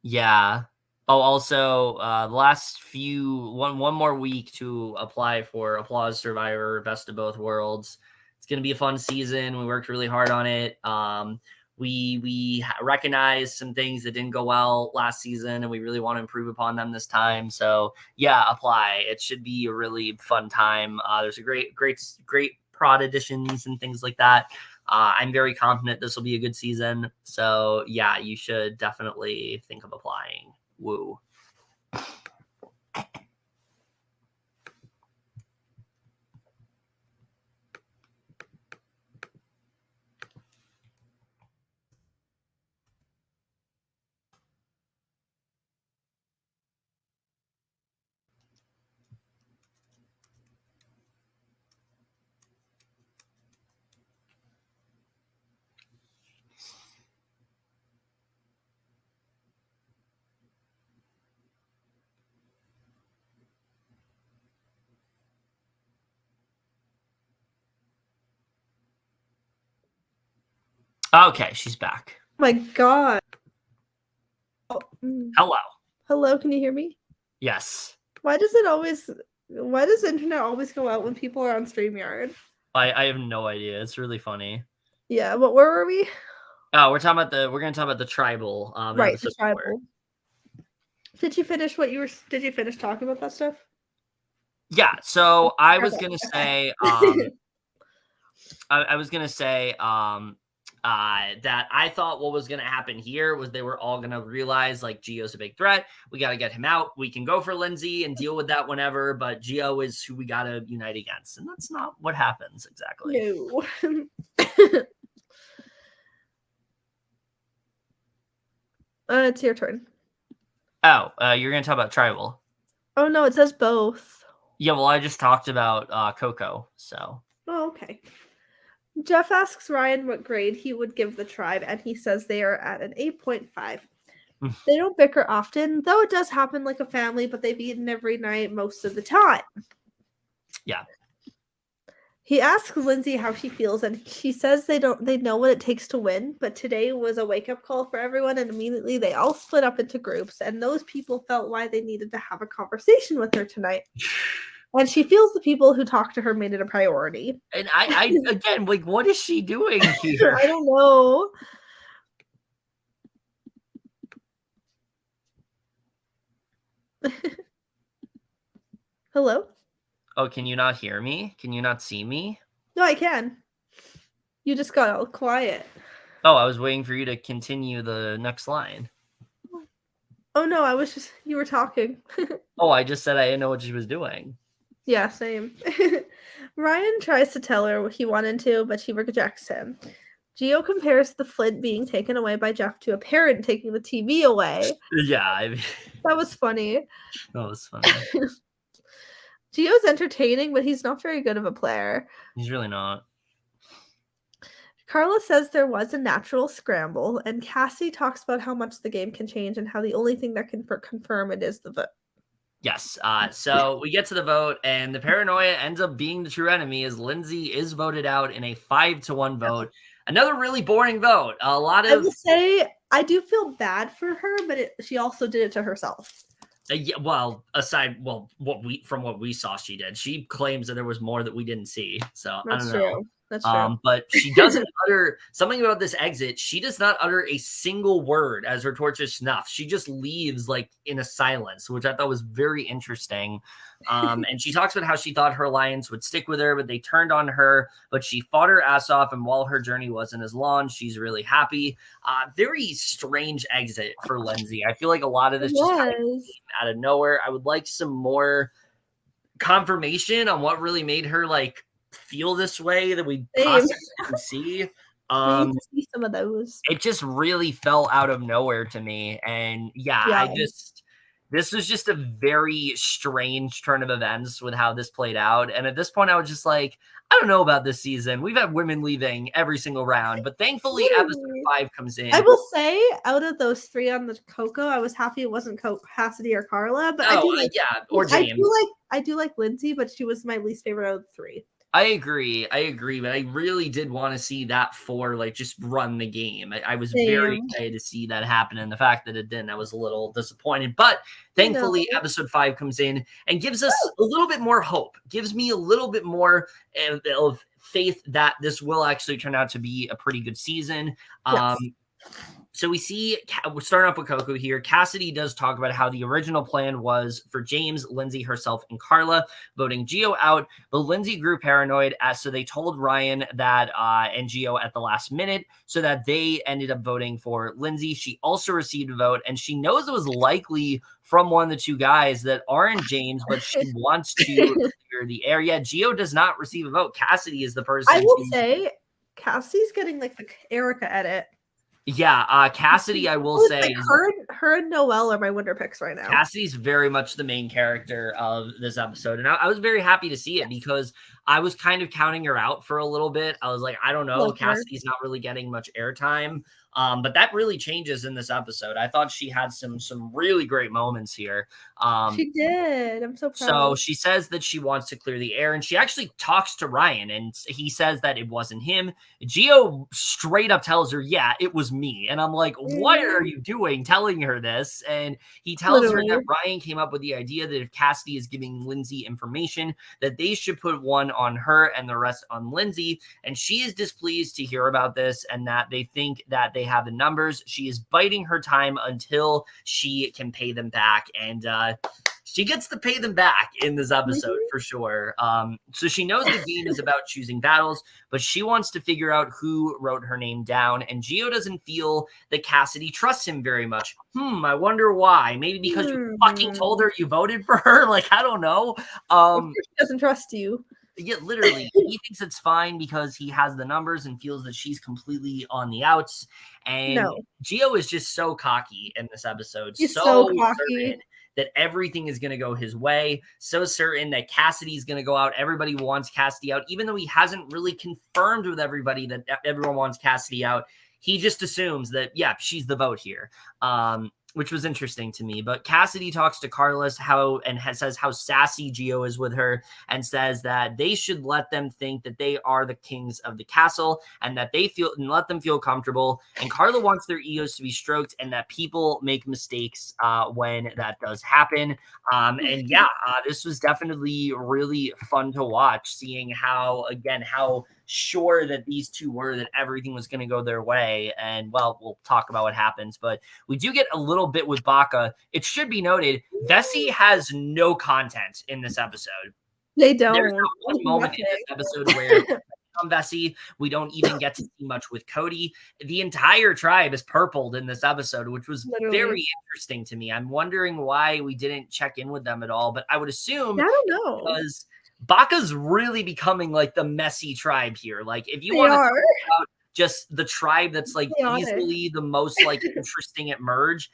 Yeah. Oh, also, the last one more week to apply for Applause Survivor Best of Both Worlds. It's going to be a fun season. We worked really hard on it. We recognized some things that didn't go well last season, and we really want to improve upon them this time. So yeah, apply. It should be a really fun time. There's a great prod additions and things like that. I'm very confident this will be a good season. So yeah, you should definitely think of applying. Woo. Okay, she's back. Oh my God. Oh, Hello. Hello, can you hear me? Yes. Why does the internet always go out when people are on StreamYard? I have no idea. It's really funny. Yeah, but where were we? Oh, we're gonna talk about the tribal Right, the episode 4. tribal. Did you finish talking about that stuff? Yeah, so I was gonna say I was gonna say that I thought what was gonna happen here was they were all gonna realize like Gio's a big threat. We gotta get him out. We can go for Lindsay and deal with that whenever, but Gio is who we gotta unite against, and that's not what happens exactly. No. It's your turn. Oh, you're gonna talk about tribal. Oh no, it says both. Yeah, well, I just talked about Coco, so. Oh, okay. Jeff asks Ryan what grade he would give the tribe, and he says they are at an 8.5. They don't bicker often, though it does happen like a family, but they've eaten every night most of the time. Yeah. He asks Lindsay how she feels, and she says they know what it takes to win, but today was a wake-up call for everyone, and immediately they all split up into groups, and those people felt why they needed to have a conversation with her tonight. And she feels the people who talked to her made it a priority. And I again, like, what is she doing here? I don't know. Hello? Oh, can you not hear me? Can you not see me? No, I can. You just got all quiet. Oh, I was waiting for you to continue the next line. Oh no, you were talking. Oh, I just said I didn't know what she was doing. Yeah, same. Ryan tries to tell her what he wanted to, but she rejects him. Gio compares the Flint being taken away by Jeff to a parent taking the TV away. Yeah. That was funny. That was funny. Gio's entertaining, but he's not very good of a player. He's really not. Carla says there was a natural scramble, and Cassidy talks about how much the game can change and how the only thing that can confirm it is the vote. Yes. So we get to the vote, and the paranoia ends up being the true enemy as Lindsay is voted out in a 5-1 vote. Another really boring vote. I will say I do feel bad for her, but she also did it to herself. Yeah, well, what we saw, she did. She claims that there was more that we didn't see. So That's I don't know. True. That's true. But she doesn't utter something about this exit. She does not utter a single word as her torch is snuffed. She just leaves like in a silence, which I thought was very interesting. And she talks about how she thought her alliance would stick with her, but they turned on her, but she fought her ass off. And while her journey wasn't as long, she's really happy. Very strange exit for Lindsay. I feel like a lot of this just kind of came out of nowhere. I would like some more confirmation on what really made her like feel this way that we possibly can see. We need to see some of those. It just really fell out of nowhere to me. And this was just a very strange turn of events with how this played out. And at this point, I was just like, I don't know about this season. We've had women leaving every single round, but thankfully episode 5 comes in. I will say, out of those 3 on the Coco, I was happy it wasn't Cassidy or Carla, but or James. I do like Lindsay, but she was my least favorite out of the 3. I agree, but I really did want to see that 4 like just run the game. I was very excited to see that happen, and the fact that it didn't, I was a little disappointed. But thankfully, episode 5 comes in and gives us a little bit more hope, gives me a little bit more of faith that this will actually turn out to be a pretty good season. So we're starting off with Coco here. Cassidy does talk about how the original plan was for James, Lindsay, herself, and Carla voting Gio out, but Lindsay grew paranoid, so they told Ryan that and Gio at the last minute, so that they ended up voting for Lindsay. She also received a vote, and she knows it was likely from one of the 2 guys that aren't James, but she wants to clear the air. Yeah, Gio does not receive a vote. Cassidy is the person. I will say, Cassidy's getting like the Erica edit. Yeah, Cassidy, I will say. Like her and Noelle are my winner picks right now. Cassidy's very much the main character of this episode. And I was very happy to see it because I was kind of counting her out for a little bit. I was like, I don't know. Cassidy's not really getting much airtime. But that really changes in this episode. I thought she had some really great moments here. She did. I'm so proud. So she says that she wants to clear the air, and she actually talks to Ryan, and he says that it wasn't him. Gio straight up tells her, yeah, it was me. And I'm like, what are you doing telling her this? And he tells her that Ryan came up with the idea that if Cassidy is giving Lindsay information, that they should put one on her and the rest on Lindsay. And she is displeased to hear about this and that they think that they have the numbers. She is biding her time until she can pay them back. And she gets to pay them back in this episode for sure. So she knows the game is about choosing battles, but she wants to figure out who wrote her name down. And Gio doesn't feel that Cassidy trusts him very much. I wonder why. Maybe because you fucking told her you voted for her. Like, I don't know. She doesn't trust you. Yeah, literally. He thinks it's fine because he has the numbers and feels that she's completely on the outs. And Gio is just so cocky in this episode. He's so cocky. Certain that everything is going to go his way. So certain that Cassidy's going to go out. Everybody wants Cassidy out, even though he hasn't really confirmed with everybody that everyone wants Cassidy out. He just assumes that, yeah, she's the vote here. Which was interesting to me. But Cassidy talks to Carlos says how sassy Gio is with her, and says that they should let them think that they are the kings of the castle and that they feel and let them feel comfortable. And Carla wants their egos to be stroked and that people make mistakes when that does happen. This was definitely really fun to watch, seeing how sure that these two were that everything was going to go their way. And well, we'll talk about what happens, but we do get a little bit with Baca. It should be noted, Vessi has no content in this episode. They don't. There's not one moment in this episode where Vessi, we don't even get to see much with Cody. The entire tribe is purpled in this episode, which was very interesting to me. I'm wondering why we didn't check in with them at all, but I would assume I don't know, because Baca's really becoming like the messy tribe here. Like, if you want to talk about just the tribe that's like easily the most like interesting at merge,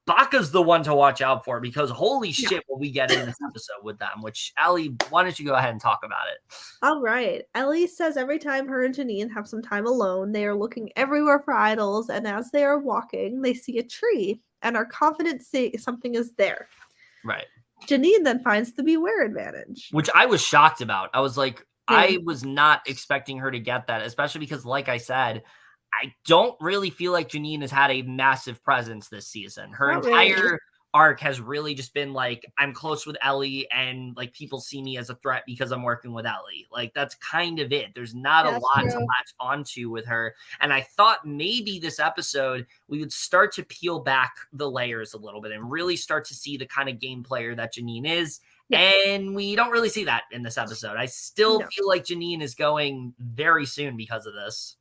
Baca's the one to watch out for, because holy shit, what we get in this episode with them. Which, Aly, why don't you go ahead and talk about it? All right. Aly says every time her and Janine have some time alone, they are looking everywhere for idols, and as they are walking, they see a tree and are confident something is there. Right. Janine then finds the beware advantage, which I was shocked about. I was like, I was not expecting her to get that, especially because, like I said, I don't really feel like Janine has had a massive presence this season. Her entire arc has really just been like, I'm close with Aly, and like people see me as a threat because I'm working with Aly. Like, that's kind of it. There's not a lot to latch onto with her. And I thought maybe this episode we would start to peel back the layers a little bit and really start to see the kind of game player that Janine is. And we don't really see that in this episode. I still feel like Janine is going very soon because of this.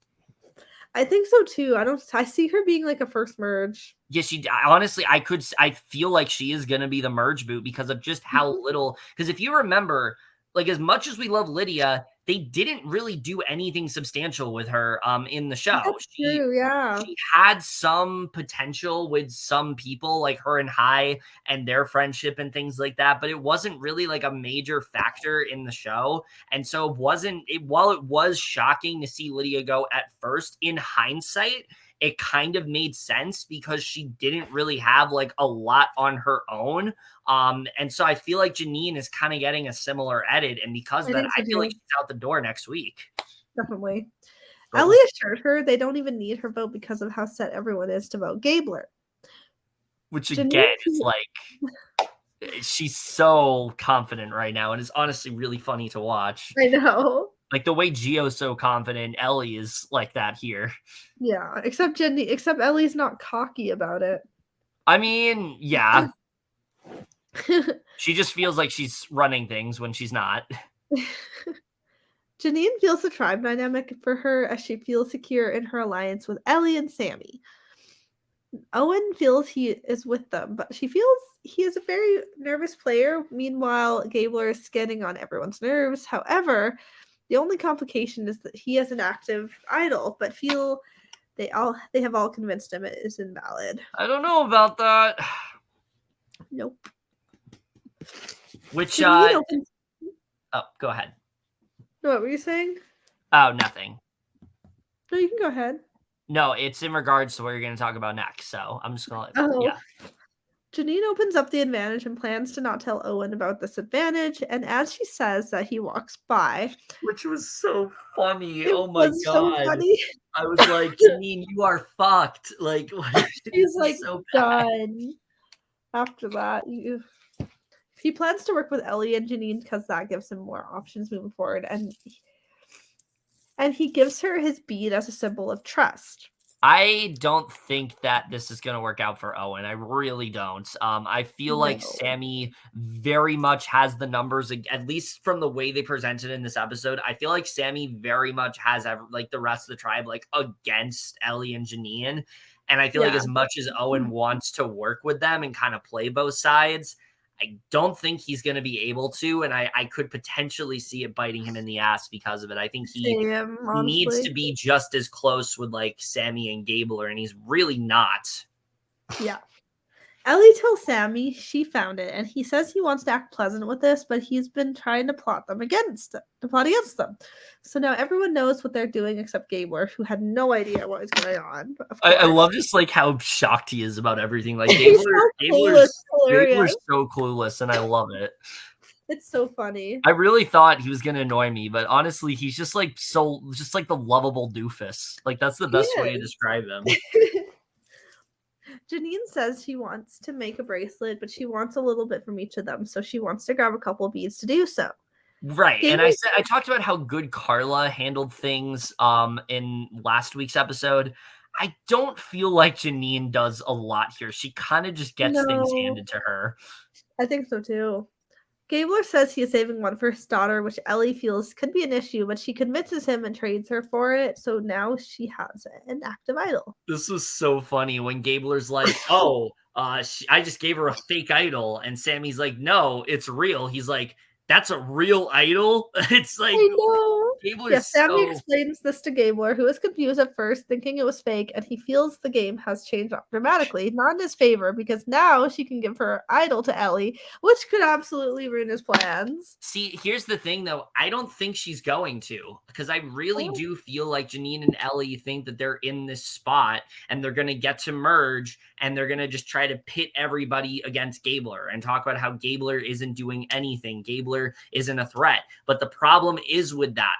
I think so too. I see her being like a first merge. Yeah, honestly, I feel like she is going to be the merge boot because of just how little, because if you remember, like, as much as we love Lydia, they didn't really do anything substantial with her in the show. That's true, yeah. She had some potential with some people, like her and Hai and their friendship and things like that, but it wasn't really like a major factor in the show. And so while it was shocking to see Lydia go at first, in hindsight, it kind of made sense because she didn't really have like a lot on her own. And so I feel like Janine is kind of getting a similar edit. And because of that, I feel like she's out the door next week. Definitely. Aly assured her they don't even need her vote because of how set everyone is to vote Gabler. Which again is like, she's so confident right now. And it's honestly really funny to watch. I know. Like the way Gio's so confident, Aly is like that here. Yeah, except Ellie's not cocky about it. I mean, yeah. She just feels like she's running things when she's not. Janine feels the tribe dynamic for her as she feels secure in her alliance with Aly and Sammy. Owen feels he is with them, but she feels he is a very nervous player. Meanwhile, Gabler is getting on everyone's nerves. However, the only complication is that he has an active idol, but feel they have all convinced him it is invalid. I don't know about that. Nope. Which oh, go ahead. What were you saying? Oh, nothing. No, you can go ahead. No, it's in regards to what you're going to talk about next. So I'm just going to, Oh. yeah. Janine opens up the advantage and plans to not tell Owen about this advantage, and as she says that, he walks by. Which was so funny. It Oh my was so God. funny. I was like, Janine, you are fucked. Like, She's, this like, is so bad. done after that. He plans to work with Ellie and Janine because that gives him more options moving forward, and he gives her his bead as a symbol of trust. I don't think that this is going to work out for Owen. I really don't. I feel like No. Sammy very much has the numbers, at least from the way they presented in this episode. I feel like Sammy very much has like the rest of the tribe like against Ellie and Janine. And I feel like as much as Owen wants to work with them and kind of play both sides, I don't think he's going to be able to, and I could potentially see it biting him in the ass because of it. I think he needs to be just as close with like Sammy and Gabler, and he's really not. Yeah. Ellie tells Sammy she found it, and he says he wants to act pleasant with this, but he's been trying to plot against them. So now everyone knows what they're doing except Gabler, who had no idea what was going on. I love just like how shocked he is about everything. Like Gabler's so clueless, and I love it. It's so funny. I really thought he was gonna annoy me, but honestly, he's just like the lovable doofus. Like that's the best way to describe him. Janine says she wants to make a bracelet, but she wants a little bit from each of them, so she wants to grab a couple of beads to do so. Right, and I talked about how good Carla handled things in last week's episode. I don't feel like Janine does a lot here. She kind of just gets things handed to her. I think so too. Gabler says he is saving one for his daughter, which Ellie feels could be an issue, but she convinces him and trades her for it, so now she has an active idol. This was so funny when Gabler's like, oh, I just gave her a fake idol, and Sammy's like, no, it's real. He's like, that's a real idol? It's like, I know. Sammy so... explains this to Gabler, who is confused at first, thinking it was fake, and he feels the game has changed dramatically, not in his favor, because now she can give her idol to Ellie, which could absolutely ruin his plans. See, here's the thing, though. I don't think she's going to, because I really do feel like Janine and Ellie think that they're in this spot, and they're going to get to merge, and they're going to just try to pit everybody against Gabler and talk about how Gabler isn't doing anything. Gabler isn't a threat. But the problem is with that,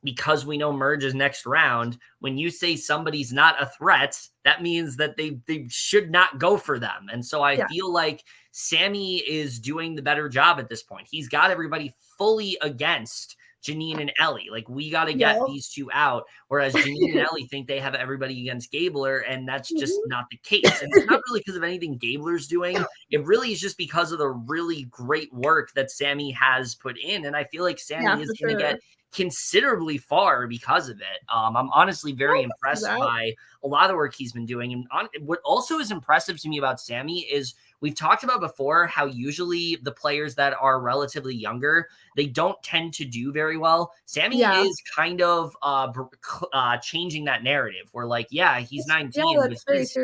because we know merge is next round, when you say somebody's not a threat, that means that they should not go for them. And so I feel like Sammy is doing the better job at this point. He's got everybody fully against Janine and Ellie. Like, we got to get these two out, whereas Janine and Ellie think they have everybody against Gabler, and that's just not the case. And it's not really because of anything Gabler's doing. It really is just because of the really great work that Sammy has put in. And I feel like Sammy is going to get considerably far because of it. I'm honestly very impressed by a lot of the work he's been doing. And what also is impressive to me about Sammy is we've talked about before how usually the players that are relatively younger, they don't tend to do very well. Sammy is kind of changing that narrative. We're like, he's 19, but he's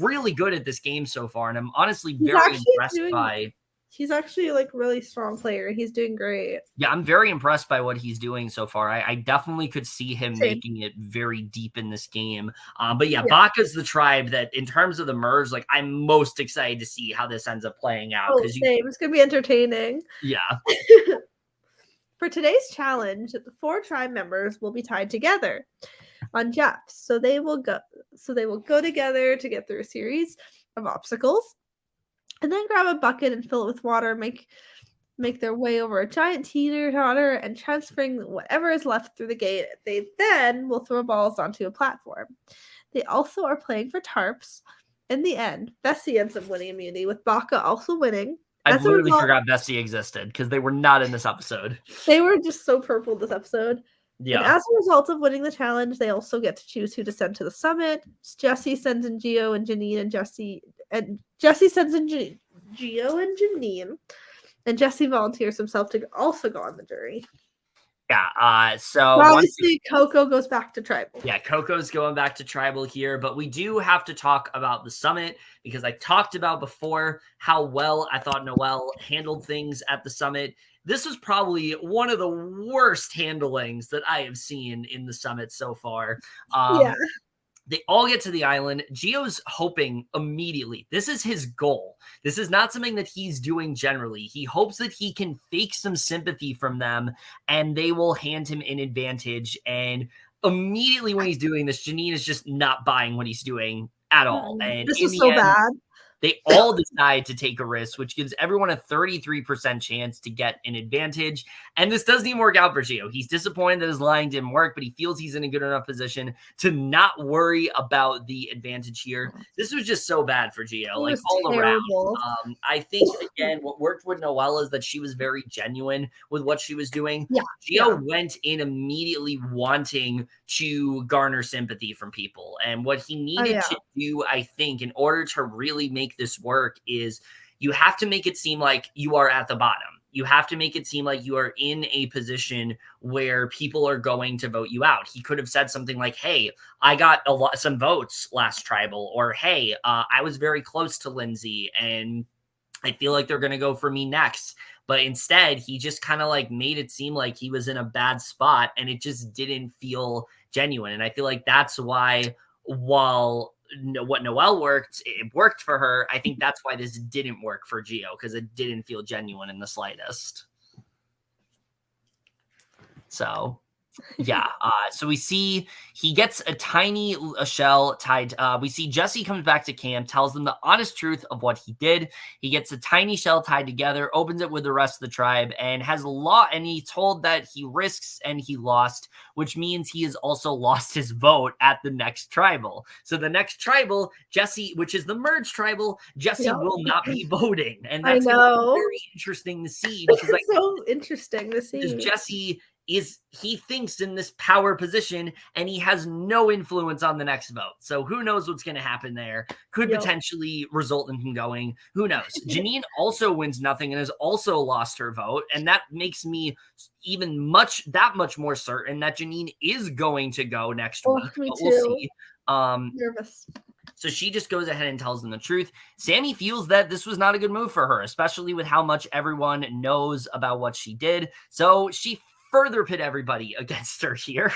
really good at this game so far. And I'm honestly very impressed by... He's actually like really strong player. He's doing great. Yeah, I'm very impressed by what he's doing so far. I definitely could see him making it very deep in this game. But Baka's the tribe that, in terms of the merge, like, I'm most excited to see how this ends up playing out. It's gonna be entertaining. Yeah. For today's challenge, the 4 tribe members will be tied together on Jeff. So they will go together to get through a series of obstacles. And then grab a bucket and fill it with water, make their way over a giant teeter-totter, and transferring whatever is left through the gate. They then will throw balls onto a platform. They also are playing for tarps. In the end, Bessie ends up winning immunity, with Baka also winning. I literally forgot Bessie existed, because they were not in this episode. They were just so purple this episode. Yeah. And as a result of winning the challenge, they also get to choose who to send to the summit. Jesse sends in Gio and Janine, and Jesse sends in Gio and Janine, and Jesse volunteers himself to also go on the jury. Yeah, so obviously Coco goes back to tribal. Yeah, Coco's going back to tribal here, but we do have to talk about the summit, because I talked about before how well I thought Noelle handled things at the summit. This was probably one of the worst handlings that I have seen in the summit so far. They all get to the island. Gio's hoping immediately. This is his goal. This is not something that he's doing generally. He hopes that he can fake some sympathy from them and they will hand him an advantage. And immediately when he's doing this, Janine is just not buying what he's doing at all. And this in was the so end, bad. they all decide to take a risk, which gives everyone a 33% chance to get an advantage. And this doesn't even work out for Gio. He's disappointed that his lying didn't work, but he feels he's in a good enough position to not worry about the advantage here. This was just so bad for Gio, like all terrible. around. I think, again, what worked with Noelle is that she was very genuine with what she was doing. Yeah, Gio went in immediately wanting to garner sympathy from people. And what he needed to do, I think, in order to really make this work is you have to make it seem like you are at the bottom. You have to make it seem like you are in a position where people are going to vote you out. He could have said something like, hey, I got some votes last tribal, or hey, I was very close to Lindsay and I feel like they're going to go for me next. But instead, he just kind of like made it seem like he was in a bad spot and it just didn't feel genuine. And I feel like that's why, while what Noelle worked, it worked for her, I think that's why this didn't work for Gio, because it didn't feel genuine in the slightest. So yeah. So we see he gets a tiny shell tied. We see Jesse comes back to camp, tells them the honest truth of what he did. He gets a tiny shell tied together, opens it with the rest of the tribe, and has a lot. And he's told that he risks and he lost, which means he has also lost his vote at the next tribal. So the next tribal, Jesse, which is the merge tribal, Jesse will not be voting, and that's very interesting to see. Because it's so interesting to see. Because Jesse he thinks in this power position and he has no influence on the next vote. So who knows what's going to happen there? Could potentially result in him going. Who knows? Janine also wins nothing and has also lost her vote. And that makes me even that much more certain that Janine is going to go next week. Me but too. We'll see. Nervous. So she just goes ahead and tells them the truth. Sammy feels that this was not a good move for her, especially with how much everyone knows about what she did. So she further pit everybody against her here.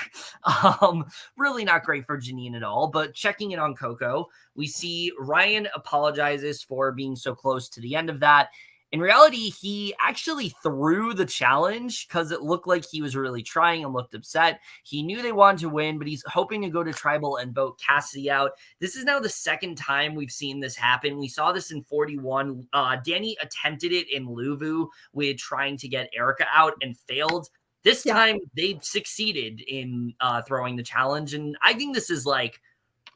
Really not great for Janine at all, but checking in on Coco, we see Ryan apologizes for being so close to the end of that. In reality, he actually threw the challenge because it looked like he was really trying and looked upset. He knew they wanted to win, but he's hoping to go to tribal and vote Cassidy out. This is now the second time we've seen this happen. We saw this in 41. Danny attempted it in Luvu with trying to get Erica out and failed. This time they succeeded in throwing the challenge. And I think this is like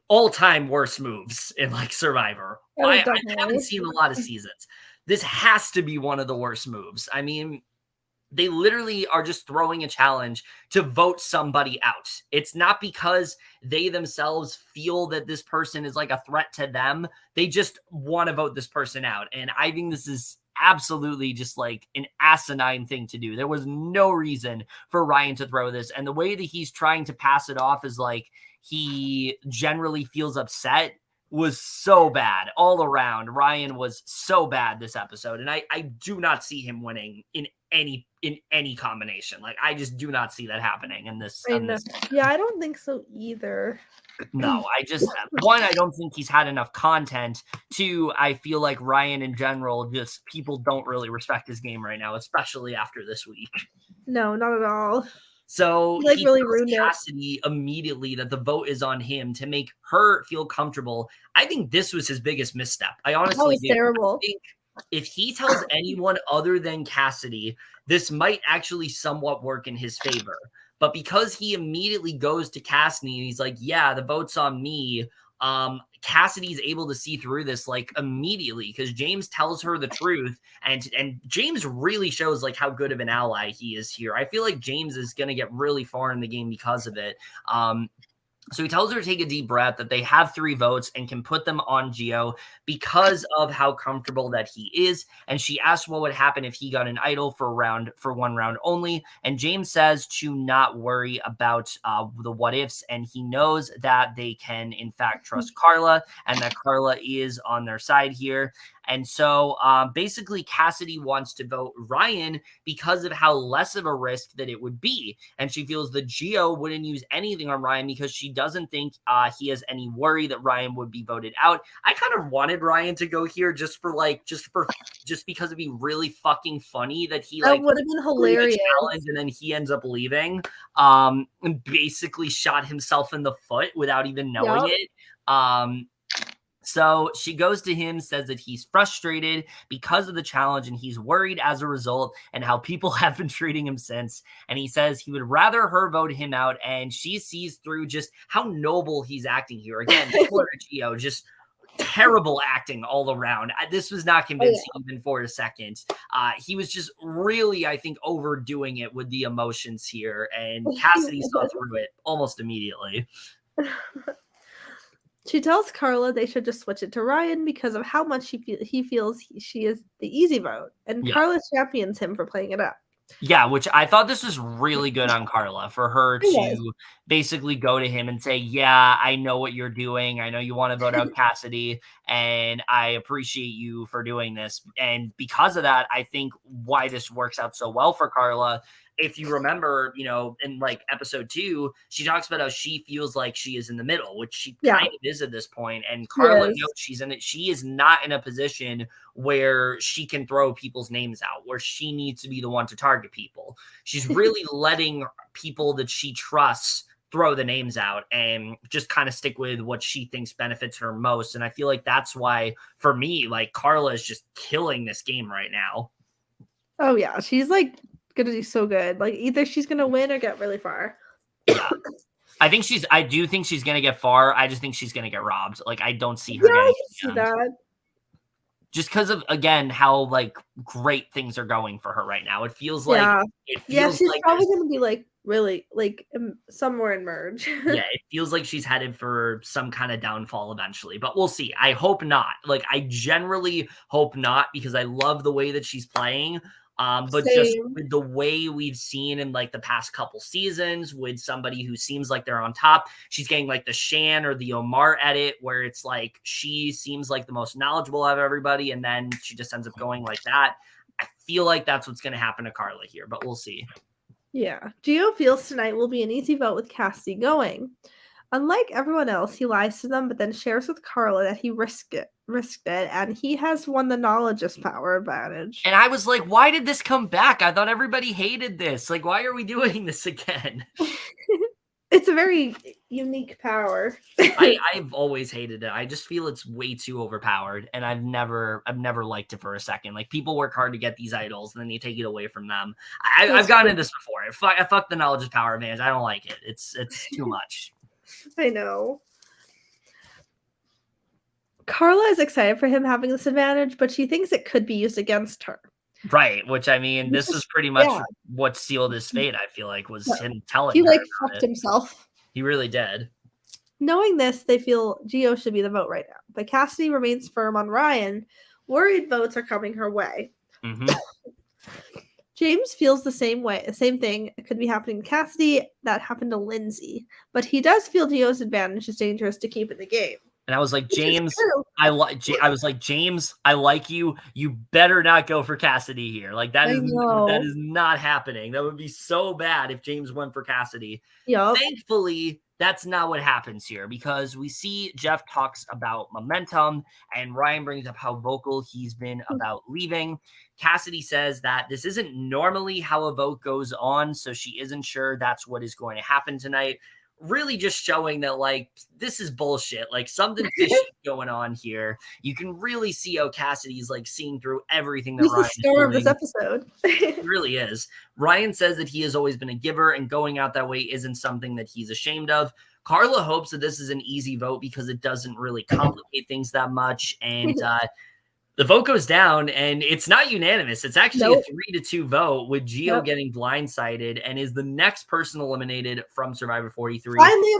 all-time worst moves in like Survivor. I haven't seen a lot of seasons. This has to be one of the worst moves. I mean, they literally are just throwing a challenge to vote somebody out. It's not because they themselves feel that this person is like a threat to them. They just want to vote this person out. And I think this is absolutely just like an asinine thing to do. There was no reason for Ryan to throw this. And the way that he's trying to pass it off is like he generally feels upset was so bad all around. Ryan was so bad this episode. And I do not see him winning in any combination. Like, I just do not see that happening in this. Yeah, I don't think so either. No, one, I don't think he's had enough content. Two, I feel like Ryan in general, just people don't really respect his game right now, especially after this week. No, not at all. So he really ruined Cassidy immediately that the vote is on him to make her feel comfortable. I think this was his biggest misstep. I honestly do. Terrible. I think if he tells anyone other than Cassidy, this might actually somewhat work in his favor. But because he immediately goes to Cassidy and he's like, yeah, the vote's on me. Cassidy's able to see through this like immediately because James tells her the truth, and James really shows like how good of an ally he is here. I feel like James is going to get really far in the game because of it. So he tells her to take a deep breath, that they have 3 votes and can put them on Gio because of how comfortable that he is. And she asks what would happen if he got an idol for 1 round only. And James says to not worry about the what ifs. And he knows that they can, in fact, trust Carla and that Carla is on their side here. And so basically Cassidy wants to vote Ryan because of how less of a risk that it would be. And she feels that Gio wouldn't use anything on Ryan because she doesn't think he has any worry that Ryan would be voted out. I kind of wanted Ryan to go here just because it'd be really fucking funny that he that would have been hilarious challenge and then he ends up leaving and basically shot himself in the foot without even knowing it. So she goes to him, says that he's frustrated because of the challenge and he's worried as a result and how people have been treating him since. And he says he would rather her vote him out, and she sees through just how noble he's acting here. Again, Gio, just terrible acting all around. This was not convincing even for a second. He was just really, I think, overdoing it with the emotions here, and Cassidy saw through it almost immediately. She tells Carla they should just switch it to Ryan because of how much he feels she is the easy vote, and Carla champions him for playing it up. Yeah, which I thought this was really good on Carla for her to basically go to him and say, yeah, I know what you're doing. I know you want to vote out Cassidy, and I appreciate you for doing this. And because of that, I think why this works out so well for Carla, if you remember, in like episode 2, she talks about how she feels like she is in the middle, which she kind of is at this point. And Carla knows she's in it. She is not in a position where she can throw people's names out, where she needs to be the one to target people. She's really letting people that she trusts throw the names out and just kind of stick with what she thinks benefits her most. And I feel like that's why, for me, like Carla is just killing this game right now. Oh yeah, she's like gonna do so good. Like either she's gonna win or get really far. Yeah. I do think she's gonna get far. I just think she's gonna get robbed. Like I don't see her getting I can see that. Just because of, again, how like great things are going for her right now. It feels like she's like probably gonna be like really like somewhere in merge. Yeah, it feels like she's headed for some kind of downfall eventually, but we'll see. I hope not. Like I generally hope not, because I love the way that she's playing. But just with the way we've seen in like the past couple seasons with somebody who seems like they're on top, she's getting like the Shan or the Omar edit where it's like she seems like the most knowledgeable out of everybody, and then she just ends up going like that. I feel like that's what's going to happen to Carla here, but we'll see. Yeah. Gio feels tonight will be an easy vote with Cassidy going. Unlike everyone else, he lies to them, but then shares with Carla that he risked it, and he has won the knowledge is power advantage. And I was like, why did this come back? I thought everybody hated this. Like, why are we doing this again? It's a very unique power. I've always hated it. I just feel it's way too overpowered, and I've never liked it for a second. Like, people work hard to get these idols, and then you take it away from them. I've gotten into this before. I fuck the knowledge is power advantage. I don't like it. It's too much. I know. Carla is excited for him having this advantage, but she thinks it could be used against her. Right, which I mean, this is pretty much what sealed his fate, I feel like, was him telling her. He like fucked himself. He really did. Knowing this, they feel Gio should be the vote right now. But Cassidy remains firm on Ryan. Worried votes are coming her way. Mm-hmm. James feels the same way. The same thing could be happening to Cassidy that happened to Lindsay. But he does feel Gio's advantage is dangerous to keep in the game. And I was like, James, I was like, James, I like you. You better not go for Cassidy here. Like that is not happening. That would be so bad if James went for Cassidy. Yep. Thankfully, that's not what happens here, because we see Jeff talks about momentum and Ryan brings up how vocal he's been about leaving. Cassidy says that this isn't normally how a vote goes on, so she isn't sure that's what is going to happen tonight. Really just showing that, like, this is bullshit. Like, something fishy going on here. You can really see how Cassidy's, like, seeing through everything that Ryan is doing. The star of this episode. It really is. Ryan says that he has always been a giver, and going out that way isn't something that he's ashamed of. Carla hopes that this is an easy vote because it doesn't really complicate things that much. And the vote goes down, and it's not unanimous. It's actually a 3-2 vote, with Gio getting blindsided and is the next person eliminated from Survivor 43. Finally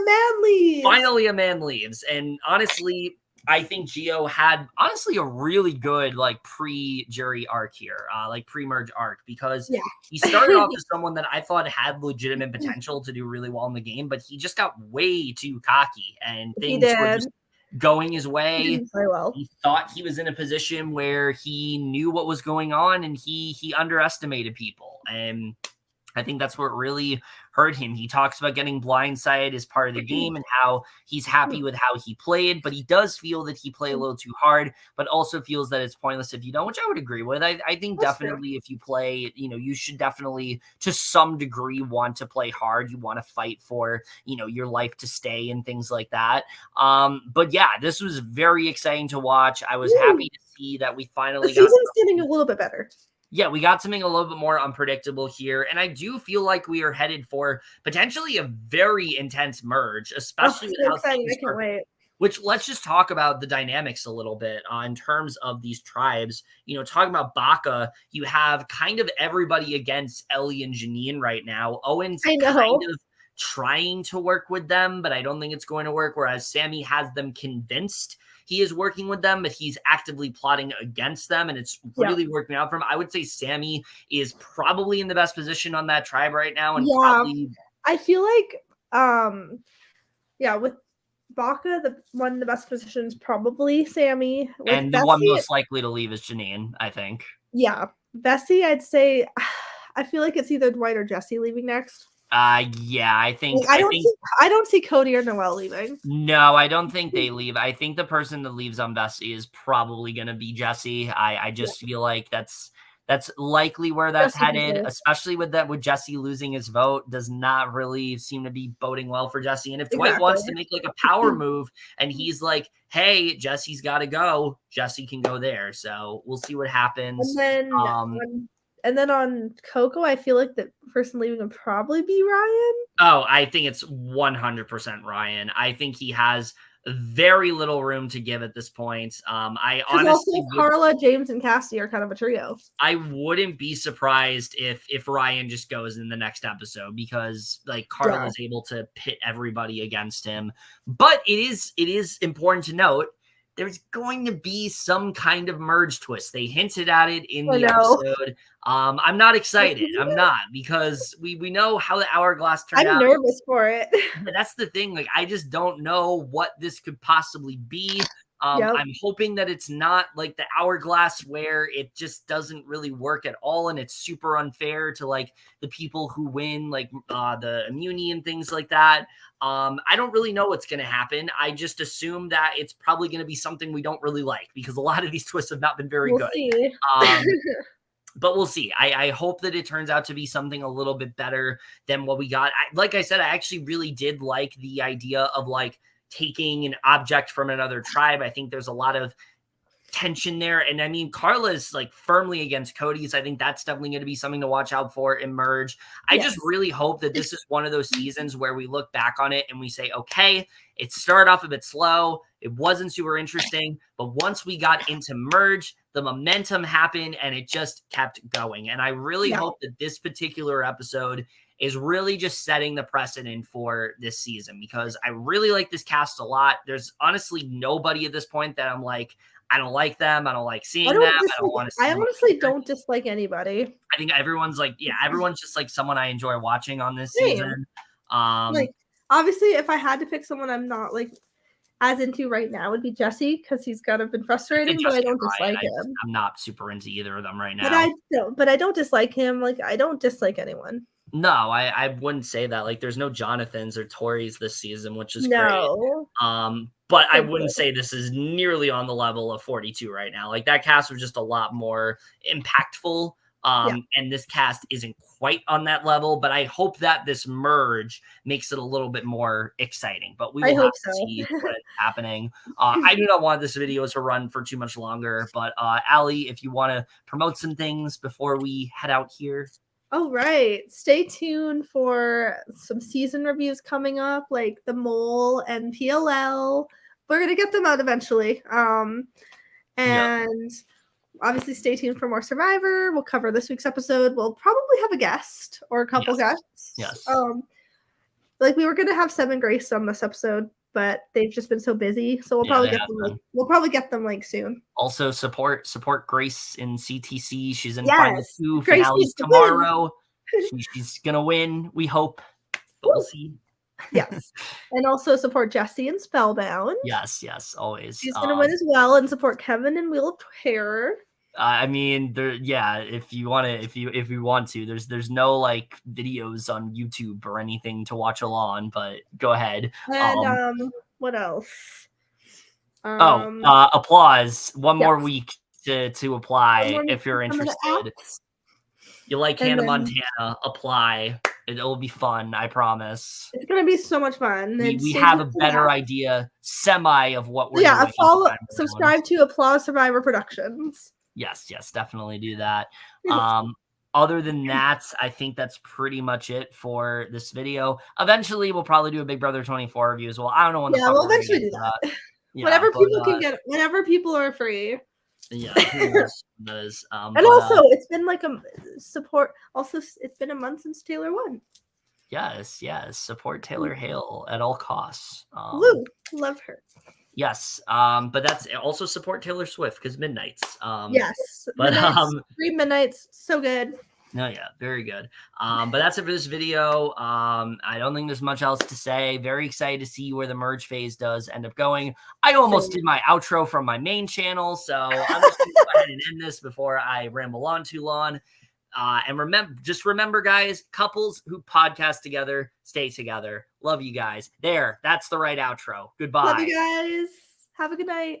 a man leaves. And honestly, I think Gio had a really good like pre-jury arc here, like pre-merge arc, because he started off as someone that I thought had legitimate potential to do really well in the game, but he just got way too cocky and things were just going his way. Very well. He thought he was in a position where he knew what was going on, and he underestimated people. And I think that's what really hurt him. He talks about getting blindsided as part of the game and how he's happy with how he played, but he does feel that he played a little too hard, but also feels that it's pointless if you don't, which I would agree with. I think that's definitely true. If you play, you should definitely to some degree want to play hard. You want to fight for, your life to stay and things like that. But yeah, this was very exciting to watch. I was happy to see that we finally got season's getting a little bit better. Yeah, we got something a little bit more unpredictable here. And I do feel like we are headed for potentially a very intense merge, especially with how things I can't wait. Which let's just talk about the dynamics a little bit in terms of these tribes. Talking about Baka, you have kind of everybody against Ellie and Janine right now. Owen's kind of trying to work with them, but I don't think it's going to work, whereas Sammy has them convinced he is working with them, but he's actively plotting against them, and it's really working out for him. I would say Sammy is probably in the best position on that tribe right now. And probably... I feel like, with Baka, the one in the best position is probably Sammy. And the one most likely to leave is Janine, I think. Yeah. Bessie, I'd say, I feel like it's either Dwight or Jesse leaving next. I think I don't see Cody or Noelle leaving. No, I don't think they leave. I think the person that leaves on Bessie is probably going to be Jesse. I just feel like that's likely where that's headed, especially with Jesse losing his vote does not really seem to be boding well for Jesse. And if Dwight wants to make like a power move and he's like, hey, Jesse's got to go, Jesse can go there. So we'll see what happens. And then on Coco, I feel like the person leaving would probably be Ryan. Oh, I think it's 100% Ryan. I think he has very little room to give at this point. I honestly Carla, James, and Cassidy are kind of a trio. I wouldn't be surprised if Ryan just goes in the next episode because like Carla is able to pit everybody against him. But it is important to note there's going to be some kind of merge twist. They hinted at it in the episode. I'm not excited. I'm not, because we know how the hourglass turned out. I'm nervous for it. But that's the thing. Like, I just don't know what this could possibly be. I'm hoping that it's not like the hourglass where it just doesn't really work at all and it's super unfair to like the people who win, like the immunity and things like that. I don't really know what's going to happen. I just assume that it's probably going to be something we don't really like because a lot of these twists have not been very good. But we'll see. I hope that it turns out to be something a little bit better than what we got. Like I said, I actually really did like the idea of like taking an object from another tribe. I think there's a lot of tension there. And I mean, Carla's like firmly against Cody's. I think that's definitely going to be something to watch out for in Merge. I just really hope that this is one of those seasons where we look back on it and we say, okay, it started off a bit slow. It wasn't super interesting, but once we got into Merge, the momentum happened and it just kept going. And I really hope that this particular episode is really just setting the precedent for this season because I really like this cast a lot. There's honestly nobody at this point that I'm like, I don't like them. I don't like seeing them. I don't want to see I honestly don't dislike anybody. I think everyone's like, everyone's just like someone I enjoy watching on this season. Like, obviously, if I had to pick someone I'm not like as into right now, would be Jesse because he's kind of been frustrating, but I don't dislike him. I'm not super into either of them right now. But I don't dislike him. Like, I don't dislike anyone. No, I wouldn't say that. Like, there's no Jonathans or Torys this season, which is great. But I wouldn't say this is nearly on the level of 42 right now. Like, that cast was just a lot more impactful. And this cast isn't quite on that level, but I hope that this merge makes it a little bit more exciting. But we will have to see what is happening. I do not want this video to run for too much longer, but Aly, if you want to promote some things before we head out here. Oh, right. Stay tuned for some season reviews coming up, like The Mole and PLL. We're going to get them out eventually. Obviously stay tuned for more Survivor. We'll cover this week's episode. We'll probably have a guest or a couple guests. Yes. Like we were going to have Sam and Grace on this episode, but they've just been so busy. So we'll probably get them. We'll probably get them like soon. Also support Grace in CTC. She's in final 2 finales tomorrow. She's gonna win. We hope, but we'll see. Yes. And also support Jessie in Spellbound. Yes, always. She's gonna win as well, and support Kevin in Wheel of Terror. I mean, if you want to, there's no like videos on YouTube or anything to watch along, but go ahead. And what else? Applause. One more week to apply if you're interested. You like Hannah Montana, apply. It'll be fun, I promise. It's gonna be so much fun. We have a better idea, of what we're doing. Subscribe to Applause Survivor Productions. Yes, definitely do that. Other than that, I think that's pretty much it for this video. Eventually, we'll probably do a Big Brother 24 review as well. I don't know when the fuck we'll eventually do that. Whenever people can get it, whenever people are free. Yeah, who knows? And also, it's been like a support. Also, it's been a month since Taylor won. Yes. Support Taylor Hale at all costs. Woo, love her. Yes, but that's also support Taylor Swift because Midnights. Yes, but Free Midnights, so good. No, yeah, very good. But that's it for this video. I don't think there's much else to say. Very excited to see where the merge phase does end up going. I almost did my outro from my main channel, so I'm just going to go ahead and end this before I ramble on too long. And remember, guys, couples who podcast together stay together. Love you guys. That's the right outro. Goodbye. Love you guys. Have a good night.